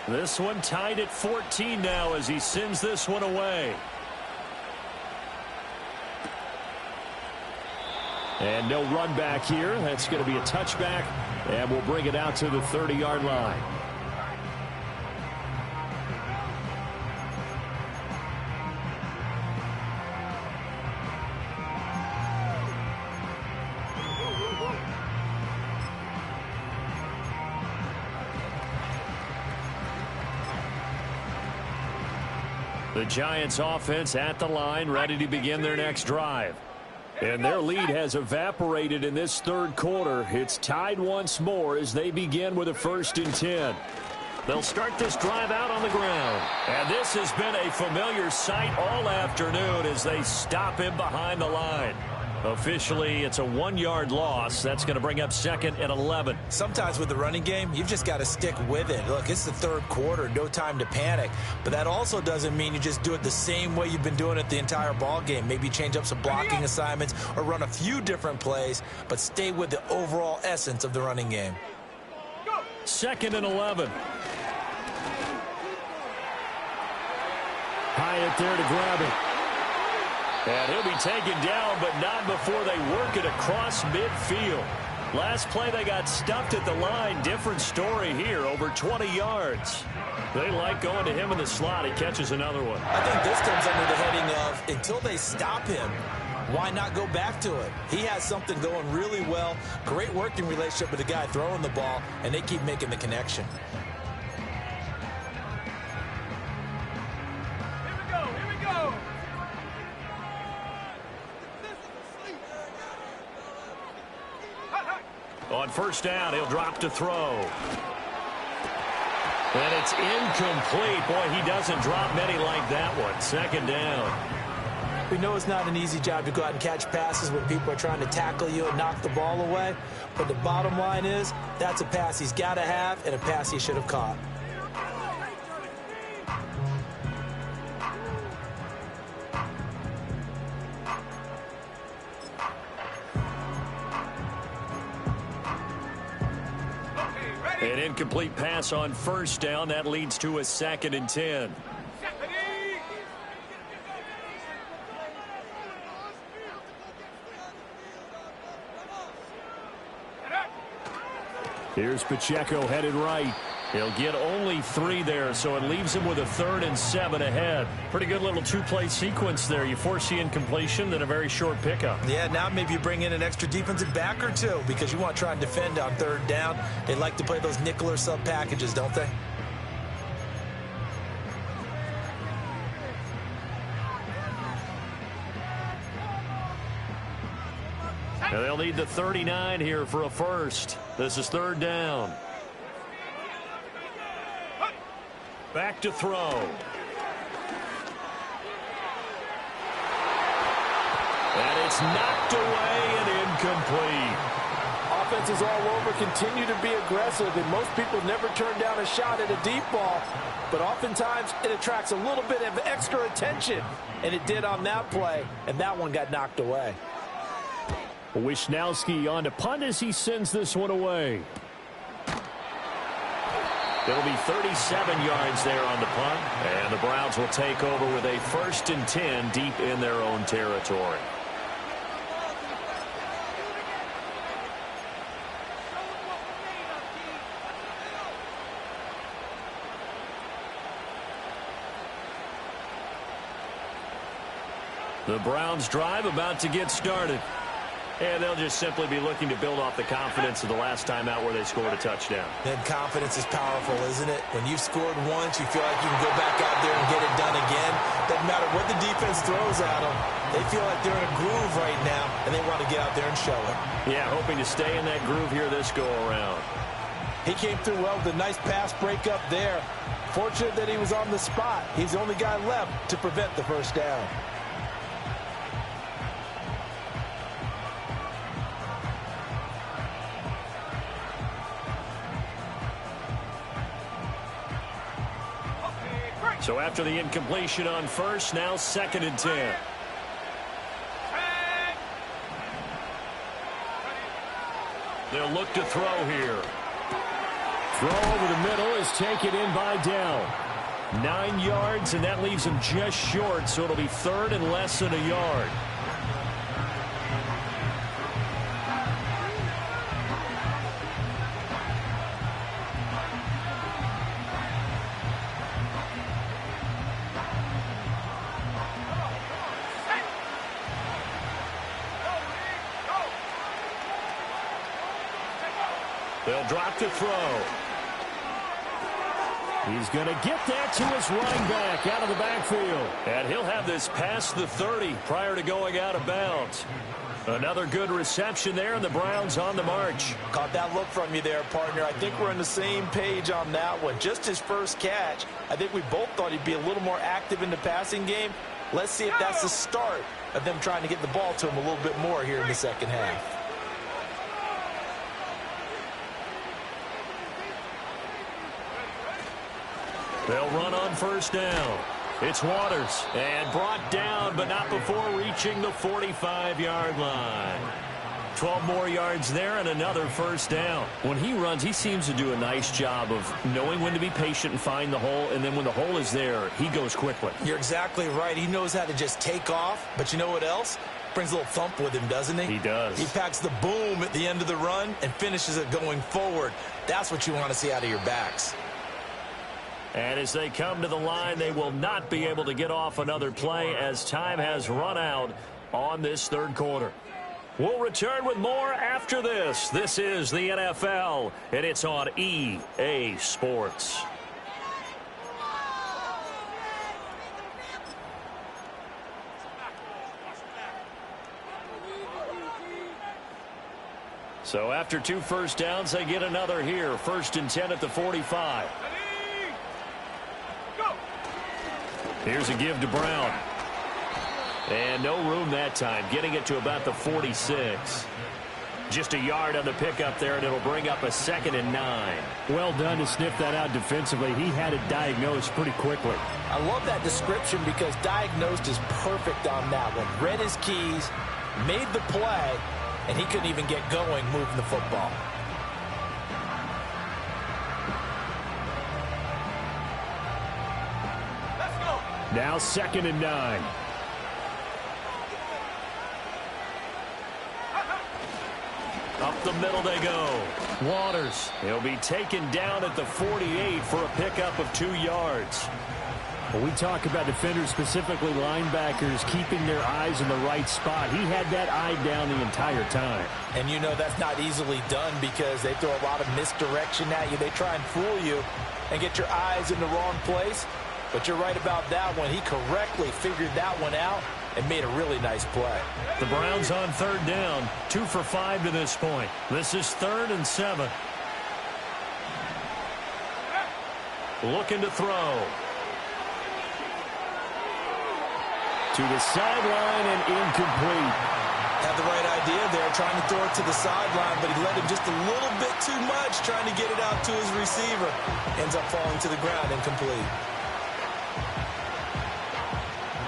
This one tied at 14 now as he sends this one away. And no run back here. That's going to be a touchback, and we'll bring it out to the 30-yard line. The Giants offense at the line, ready to begin their next drive. And their lead has evaporated in this 3rd quarter. It's tied once more as they begin with a 1st and 10. They'll start this drive out on the ground. And this has been a familiar sight all afternoon as they stop him behind the line. Officially, it's a 1-yard loss. That's going to bring up 2nd and 11.
Sometimes with the running game, you've just got to stick with it. Look, it's the 3rd quarter, no time to panic. But that also doesn't mean you just do it the same way you've been doing it the entire ball game. Maybe change up some blocking assignments or run a few different plays, but stay with the overall essence of the running game.
2nd and 11. Hyatt there to grab it. And he'll be taken down, but not before they work it across midfield. Last play, they got stuffed at the line. Different story here, over 20 yards. They like going to him in the slot. He catches another one.
I think this comes under the heading of, until they stop him, why not go back to it? He has something going really well. Great working relationship with the guy throwing the ball, and they keep making the connection.
On 1st down, he'll drop to throw. And it's incomplete. Boy, he doesn't drop many like that one. 2nd down.
We know it's not an easy job to go out and catch passes when people are trying to tackle you and knock the ball away. But the bottom line is, that's a pass he's got to have and a pass he should have caught.
An incomplete pass on first down. That leads to a 2nd and 10. Here's Pacheco headed right. He'll get only 3 there, so it leaves him with a 3rd and 7 ahead. Pretty good little 2-play sequence there. You force the incompletion, then a very short pickup.
Yeah, now maybe you bring in an extra defensive back or two because you want to try and defend on 3rd down. They like to play those nickel or sub packages, don't they?
And they'll need the 39 here for a first. This is 3rd down. Back to throw. And it's knocked away and incomplete.
Offenses all over continue to be aggressive, and most people never turn down a shot at a deep ball. But oftentimes it attracts a little bit of extra attention, and it did on that play, and that one got knocked away.
Wisnowski on to punt as he sends this one away. It'll be 37 yards there on the punt, and the Browns will take over with a 1st and 10 deep in their own territory. The Browns drive about to get started. And they'll just simply be looking to build off the confidence of the last time out where they scored a touchdown.
Then confidence is powerful, isn't it? When you've scored once, you feel like you can go back out there and get it done again. Doesn't matter what the defense throws at them. They feel like they're in a groove right now, and they want to get out there and show it.
Yeah, hoping to stay in that groove here this go-around.
He came through well with a nice pass breakup there. Fortunate that he was on the spot. He's the only guy left to prevent the first down.
So after the incompletion on first, now 2nd and 10. They'll look to throw here. Throw over the middle is taken in by Dell. 9 yards, and that leaves him just short, so it'll be 3rd and less than a yard. They'll drop to throw. He's going to get that to his running back out of the backfield. And he'll have this past the 30 prior to going out of bounds. Another good reception there, and the Browns on the march.
Caught that look from you there, partner. I think we're on the same page on that one. Just his first catch. I think we both thought he'd be a little more active in the passing game. Let's see if that's the start of them trying to get the ball to him a little bit more here in the second half.
They'll run on first down. It's Waters, and brought down, but not before reaching the 45-yard line. 12 more yards there and another first down. When he runs, he seems to do a nice job of knowing when to be patient and find the hole, and then when the hole is there, he goes quickly.
You're exactly right. He knows how to just take off, but you know what else? Brings a little thump with him, doesn't he?
He does.
He packs the boom at the end of the run and finishes it going forward. That's what you want to see out of your backs.
And as they come to the line, they will not be able to get off another play as time has run out on this third quarter. We'll return with more after this. This is the NFL, and it's on EA Sports. So after 2 first downs, they get another here. 1st and 10 at the 45. Here's a give to Brown. And no room that time, getting it to about the 46. Just a yard on the pickup there, and it'll bring up a 2nd and 9.
Well done to sniff that out defensively. He had it diagnosed pretty quickly.
I love that description because diagnosed is perfect on that one. Read his keys, made the play, and he couldn't even get going moving the football.
Now 2nd and 9. Up the middle they go. Waters. He'll be taken down at the 48 for a pickup of 2 yards.
When we talk about defenders, specifically linebackers, keeping their eyes in the right spot, he had that eye down the entire time.
And you know that's not easily done because they throw a lot of misdirection at you. They try and fool you and get your eyes in the wrong place. But you're right about that one. He correctly figured that one out and made a really nice play.
The Browns on 3rd down, 2 for 5 to this point. This is 3rd and 7. Looking to throw.
To the sideline and incomplete.
Had the right idea there, trying to throw it to the sideline, but he let him just a little bit too much, trying to get it out to his receiver. Ends up falling to the ground, incomplete.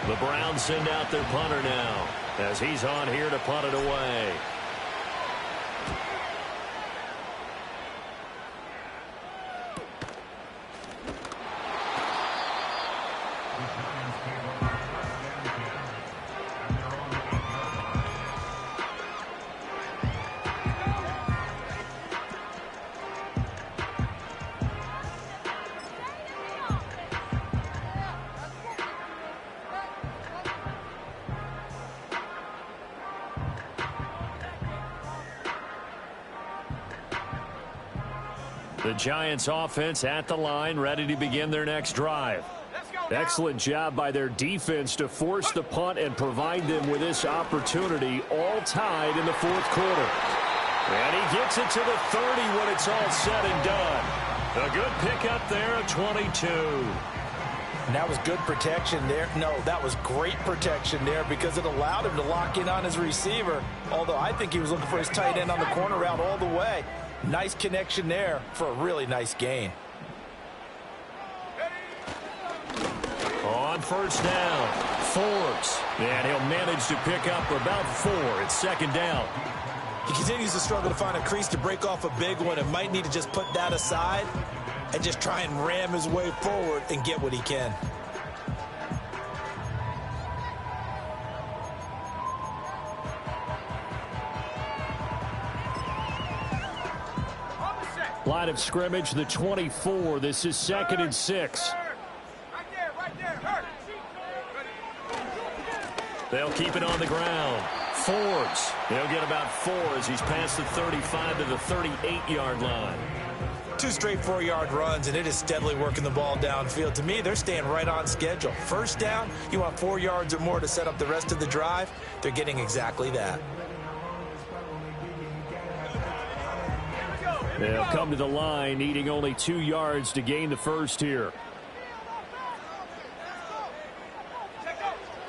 The Browns send out their punter now as he's on here to punt it away. The Giants offense at the line, ready to begin their next drive. Excellent job by their defense to force the punt and provide them with this opportunity, all tied in the 4th quarter. And he gets it to the 30 when it's all said and done. A good pickup there at 22.
And that was good protection there. No, that was great protection there because it allowed him to lock in on his receiver, although I think he was looking for his tight end on the corner route all the way. Nice connection there for a really nice gain.
On 1st down, Forbes. And he'll manage to pick up about 4. It's 2nd down.
He continues to struggle to find a crease to break off a big one and might need to just put that aside and just try and ram his way forward and get what he can.
Line of scrimmage, the 24. This is 2nd and 6.
Right there, hurt.
They'll keep it on the ground. Forbes. He'll get about 4 as he's past the 35 to the 38-yard line.
2 straight 4-yard runs, and it is steadily working the ball downfield. To me, they're staying right on schedule. 1st down, you want 4 yards or more to set up the rest of the drive. They're getting exactly that.
They'll come to the line, needing only 2 yards to gain the first here.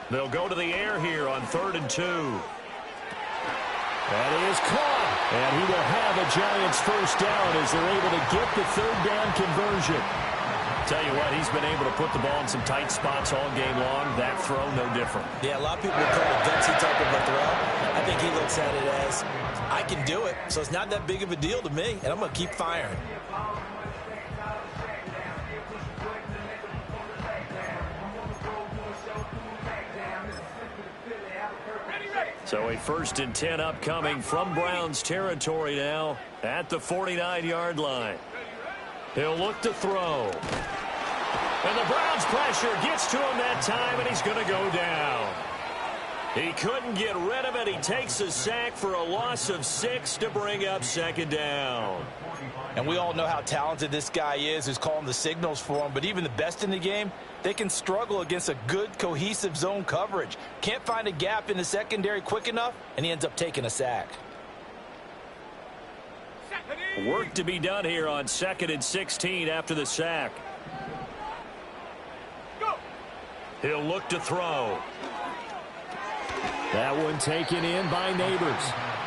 They'll go to the air here on 3rd and 2. That is caught. And he will have a Giants first down as they're able to get the 3rd down conversion. Tell you what, he's been able to put the ball in some tight spots all game long. That throw, no different.
Yeah, a lot of people would call it a gutsy type of a throw. I think he looks at it as, I can do it, so it's not that big of a deal to me, and I'm going to keep firing.
So a 1st and 10 upcoming from Browns territory now at the 49-yard line. He'll look to throw. And the Browns pressure gets to him that time, and he's going to go down. He couldn't get rid of it. He takes a sack for a loss of 6 to bring up 2nd down.
And we all know how talented this guy is who's calling the signals for him. But even the best in the game, they can struggle against a good, cohesive zone coverage. Can't find a gap in the secondary quick enough, and he ends up taking a sack.
Work to be done here on 2nd and 16 after the sack. He'll look to throw. That one taken in by Neighbors.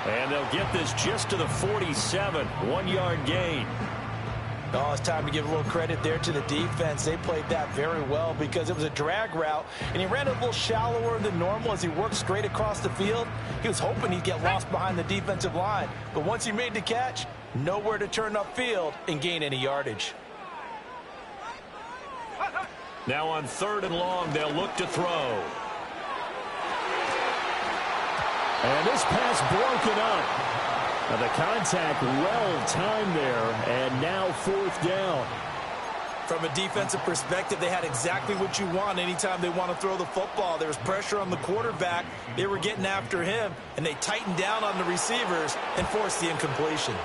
And they'll get this just to the 47. 1-yard gain.
Oh, it's time to give a little credit there to the defense. They played that very well because it was a drag route, and he ran a little shallower than normal as he worked straight across the field. He was hoping he'd get lost behind the defensive line, but once he made the catch, nowhere to turn upfield and gain any yardage.
Now on 3rd and long, they'll look to throw.
And this pass broken up. Now the contact well timed there, and now 4th down.
From a defensive perspective, they had exactly what you want anytime they want to throw the football. There was pressure on the quarterback. They were getting after him, and they tightened down on the receivers and forced the incompletion.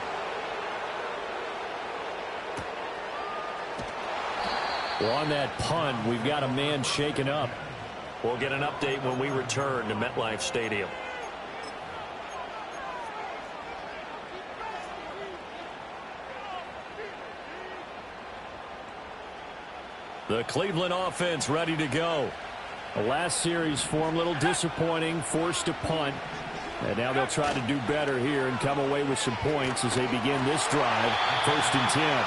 Well, on that punt, we've got a man shaken up.
We'll get an update when we return to MetLife Stadium. The Cleveland offense ready to go.
The last series for him, a little disappointing, forced to punt. And now they'll try to do better here and come away with some points as they begin this drive. 1st and 10.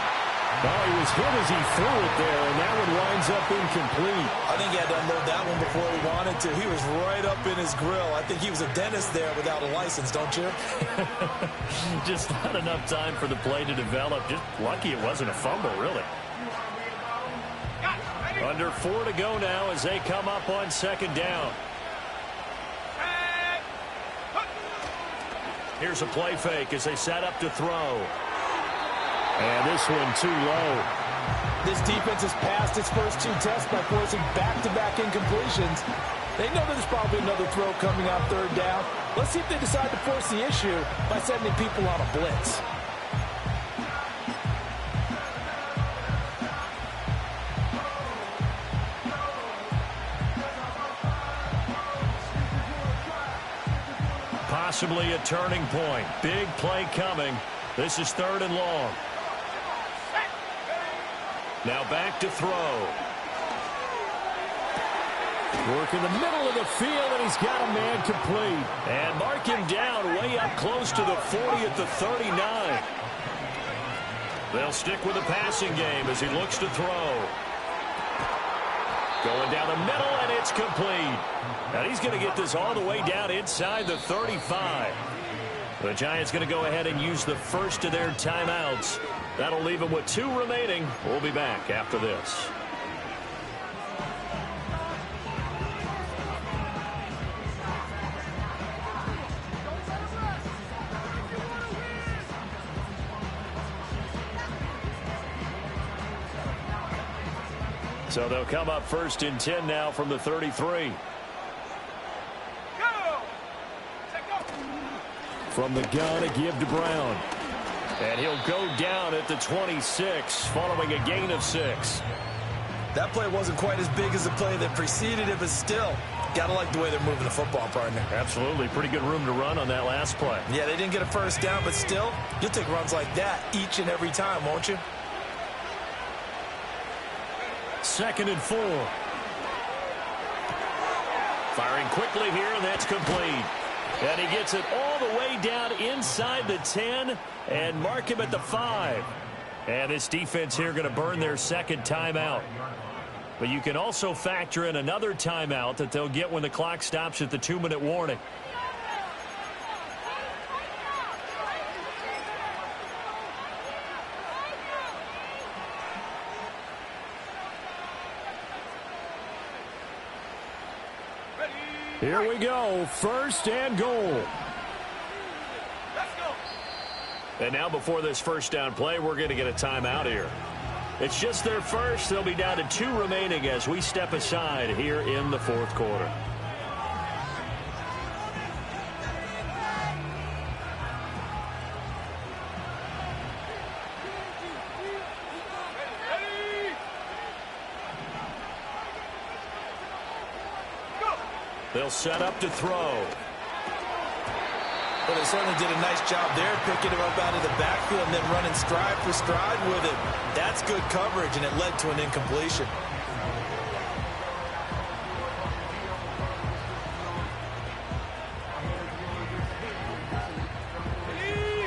Oh, he was hit as he threw it there, and that one winds up incomplete.
I think he had to unload that one before he wanted to. He was right up in his grill. I think he was a dentist there without a license, don't you?
Just not enough time for the play to develop. Just lucky it wasn't a fumble, really. Under 4 to go now as they come up on 2nd down. Here's a play fake as they set up to throw.
And this one too low.
This defense has passed its first 2 tests by forcing back-to-back incompletions. They know there's probably another throw coming on 3rd down. Let's see if they decide to force the issue by sending people on a blitz.
Possibly a turning point. Big play coming. This is 3rd and long. Now back to throw.
Work in the middle of the field, and he's got a man complete.
And mark him down way up close to the 40 at the 39. They'll stick with the passing game as he looks to throw. Going down the middle, and it's complete. And he's going to get this all the way down inside the 35. The Giants going to go ahead and use the first of their timeouts. That'll leave them with 2 remaining. We'll be back after this. So they'll come up 1st and 10 now from the 33.
From the gun, a give to Brown.
And he'll go down at the 26 following a gain of 6.
That play wasn't quite as big as the play that preceded it, but still, got to like the way they're moving the football, partner.
Absolutely. Pretty good room to run on that last play.
Yeah, they didn't get a 1st down, but still, you'll take runs like that each and every time, won't you?
2nd and 4. Firing quickly here, and that's complete. And he gets it all the way down inside the 10 and mark him at the 5. And this defense here going to burn their 2nd timeout. But you can also factor in another timeout that they'll get when the clock stops at the 2-minute warning.
Here we go. 1st and goal.
And now before this 1st down play, we're going to get a timeout here. It's just their first. They'll be down to 2 remaining as we step aside here in the 4th quarter. They'll set up to throw.
Well, they certainly did a nice job there, picking him up out of the backfield and then running stride for stride with it. That's good coverage, and it led to an incompletion.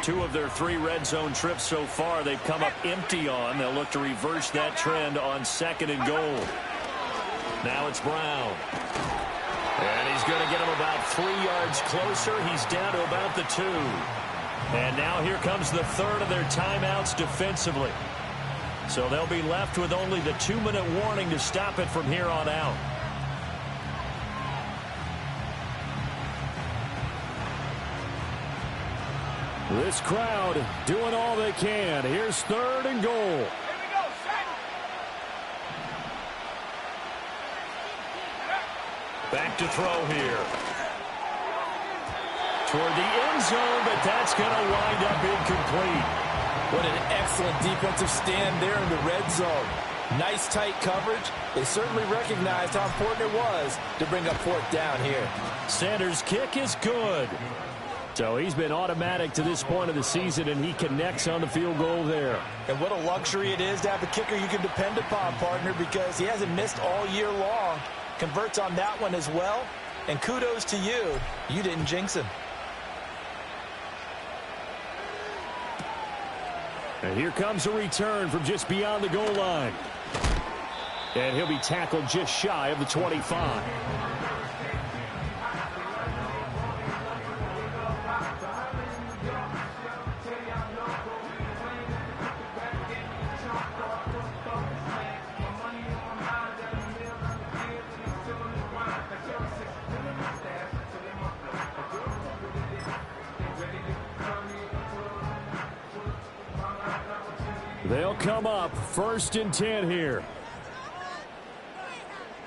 Two of their 3 red zone trips so far, they've come up empty on. They'll look to reverse that trend on 2nd and goal. Now it's Brown. And he's going to get him about 3 yards closer. He's down to about the 2. And now here comes the 3rd of their timeouts defensively. So they'll be left with only the 2-minute warning to stop it from here on out.
This crowd doing all they can. Here's 3rd and goal.
Here we go, set.
Back to throw here. Toward the end zone, but that's going to wind up incomplete.
What an excellent defensive stand there in the red zone. Nice tight coverage. They certainly recognized how important it was to bring up 4th down here.
Sanders' kick is good.
So he's been automatic to this point of the season, and he connects on the field goal there.
And what a luxury it is to have a kicker you can depend upon, partner, because he hasn't missed all year long. Converts on that one as well. And kudos to you. You didn't jinx him.
And here comes a return from just beyond the goal line. And he'll be tackled just shy of the 25. They'll come up 1st and 10 here.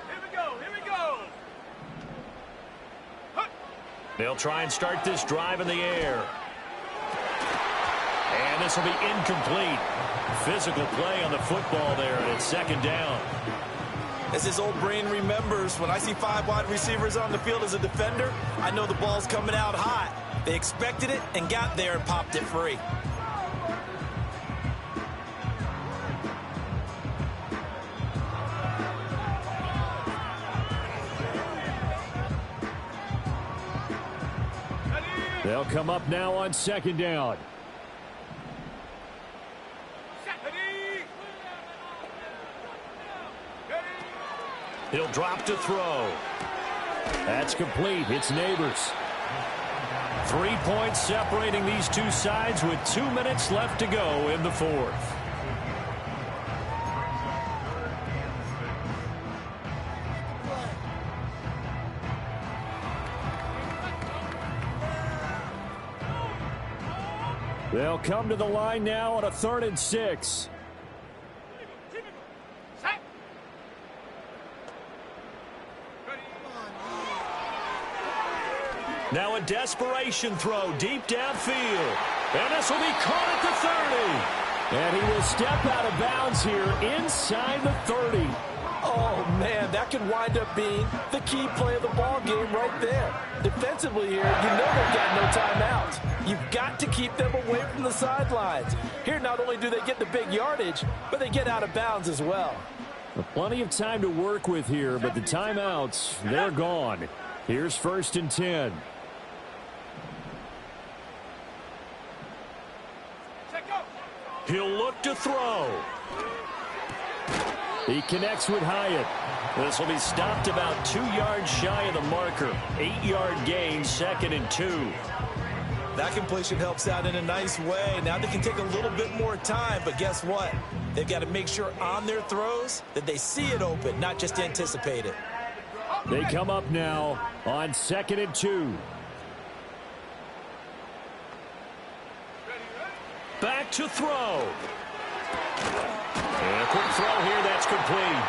Here we go, here we go.
They'll try and start this drive in the air. And this will be incomplete. Physical play on the football there, and it's 2nd down.
As his old brain remembers, when I see 5 wide receivers on the field as a defender, I know the ball's coming out hot. They expected it and got there and popped it free.
They'll come up now on 2nd down.
He'll drop to throw.
That's complete. It's Neighbors.
3 points separating these two sides with 2 minutes left to go in the 4th.
They'll come to the line now on a 3rd and 6.
Now a desperation throw deep downfield. And this will be caught at the 30.
And he will step out of bounds here inside the 30.
Oh, man, that could wind up being the key play of the ball game right there. Defensively here, you know they've got no timeouts. You've got to keep them away from the sidelines. Here, not only do they get the big yardage, but they get out of bounds as well.
Plenty of time to work with here, but the timeouts, they're gone. Here's 1st and 10.
He'll look to throw.
He connects with Hyatt.
This will be stopped about 2 yards shy of the marker. 8-yard gain, 2nd and 2.
That completion helps out in a nice way. Now they can take a little bit more time, but guess what? They've got to make sure on their throws that they see it open, not just anticipate it.
They come up now on 2nd and 2.
Back to throw. And a quick throw here, that's complete.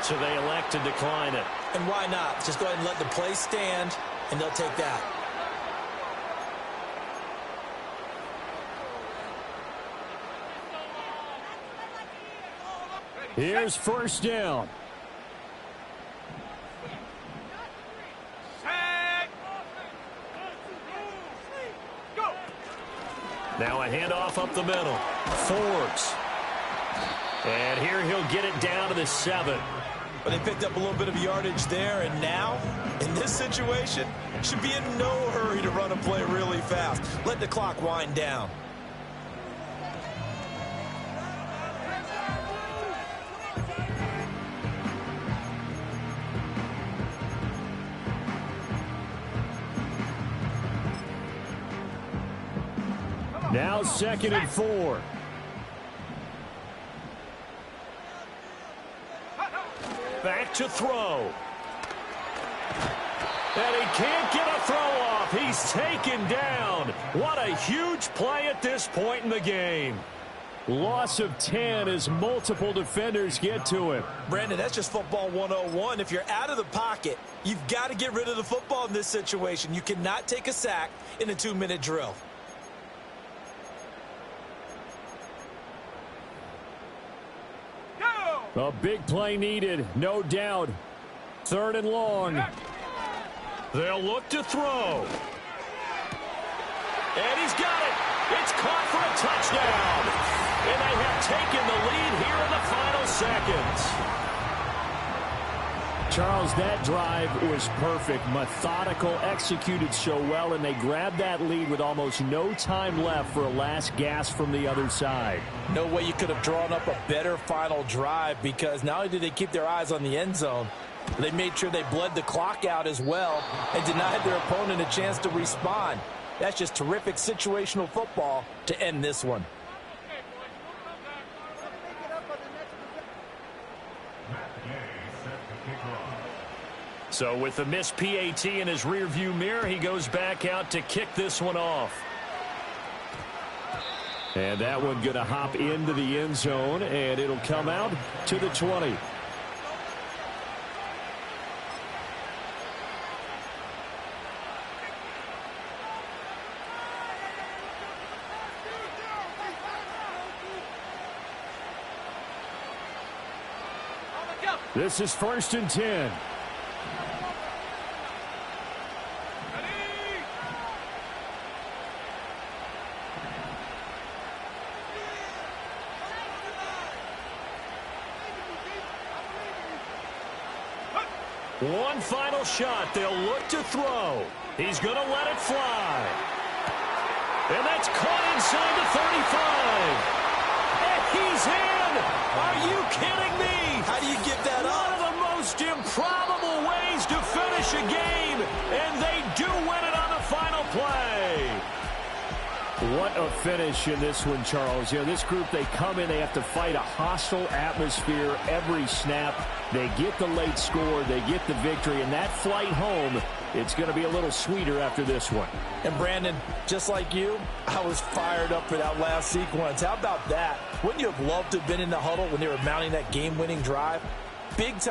So they elect to decline it.
And why not? Just go ahead and let the play stand, and they'll take that.
Here's 1st down.
Now a handoff up the middle. Forbes. And here he'll get it down to the 7.
But they picked up a little bit of yardage there, and now, in this situation, should be in no hurry to run a play really fast. Let the clock wind down.
Now 2nd and 4.
Back to throw. And he can't get a throw off. He's taken down. What a huge play at this point in the game. Loss of 10 as multiple defenders get to him.
Brandon, that's just football 101. If you're out of the pocket, you've got to get rid of the football in this situation. You cannot take a sack in a 2-minute drill.
A big play needed, no doubt. 3rd and long. They'll look to throw. And he's got it. It's caught for a touchdown. And they have taken the lead here in the final seconds.
Charles, that drive was perfect. Methodical, executed so well, and they grabbed that lead with almost no time left for a last gasp from the other side.
No way you could have drawn up a better final drive, because not only did they keep their eyes on the end zone, they made sure they bled the clock out as well and denied their opponent a chance to respond. That's just terrific situational football to end this one.
So with the missed PAT in his rearview mirror, he goes back out to kick this one off.
And that one going to hop into the end zone, and it'll come out to the 20. This is 1st and 10.
One final shot. They'll look to throw. He's going to let it fly. And that's caught inside the 35. And he's in. Are you kidding me?
How do you give that up?
One of the most improbable ways to finish a game. And they do win it on the final play.
What a finish in this one, Charles. You know, this group, they come in, they have to fight a hostile atmosphere every snap. They get the late score, they get the victory, and that flight home, it's going to be a little sweeter after this one.
And Brandon, just like you, I was fired up for that last sequence. How about that? Wouldn't you have loved to have been in the huddle when they were mounting that game-winning drive? Big time.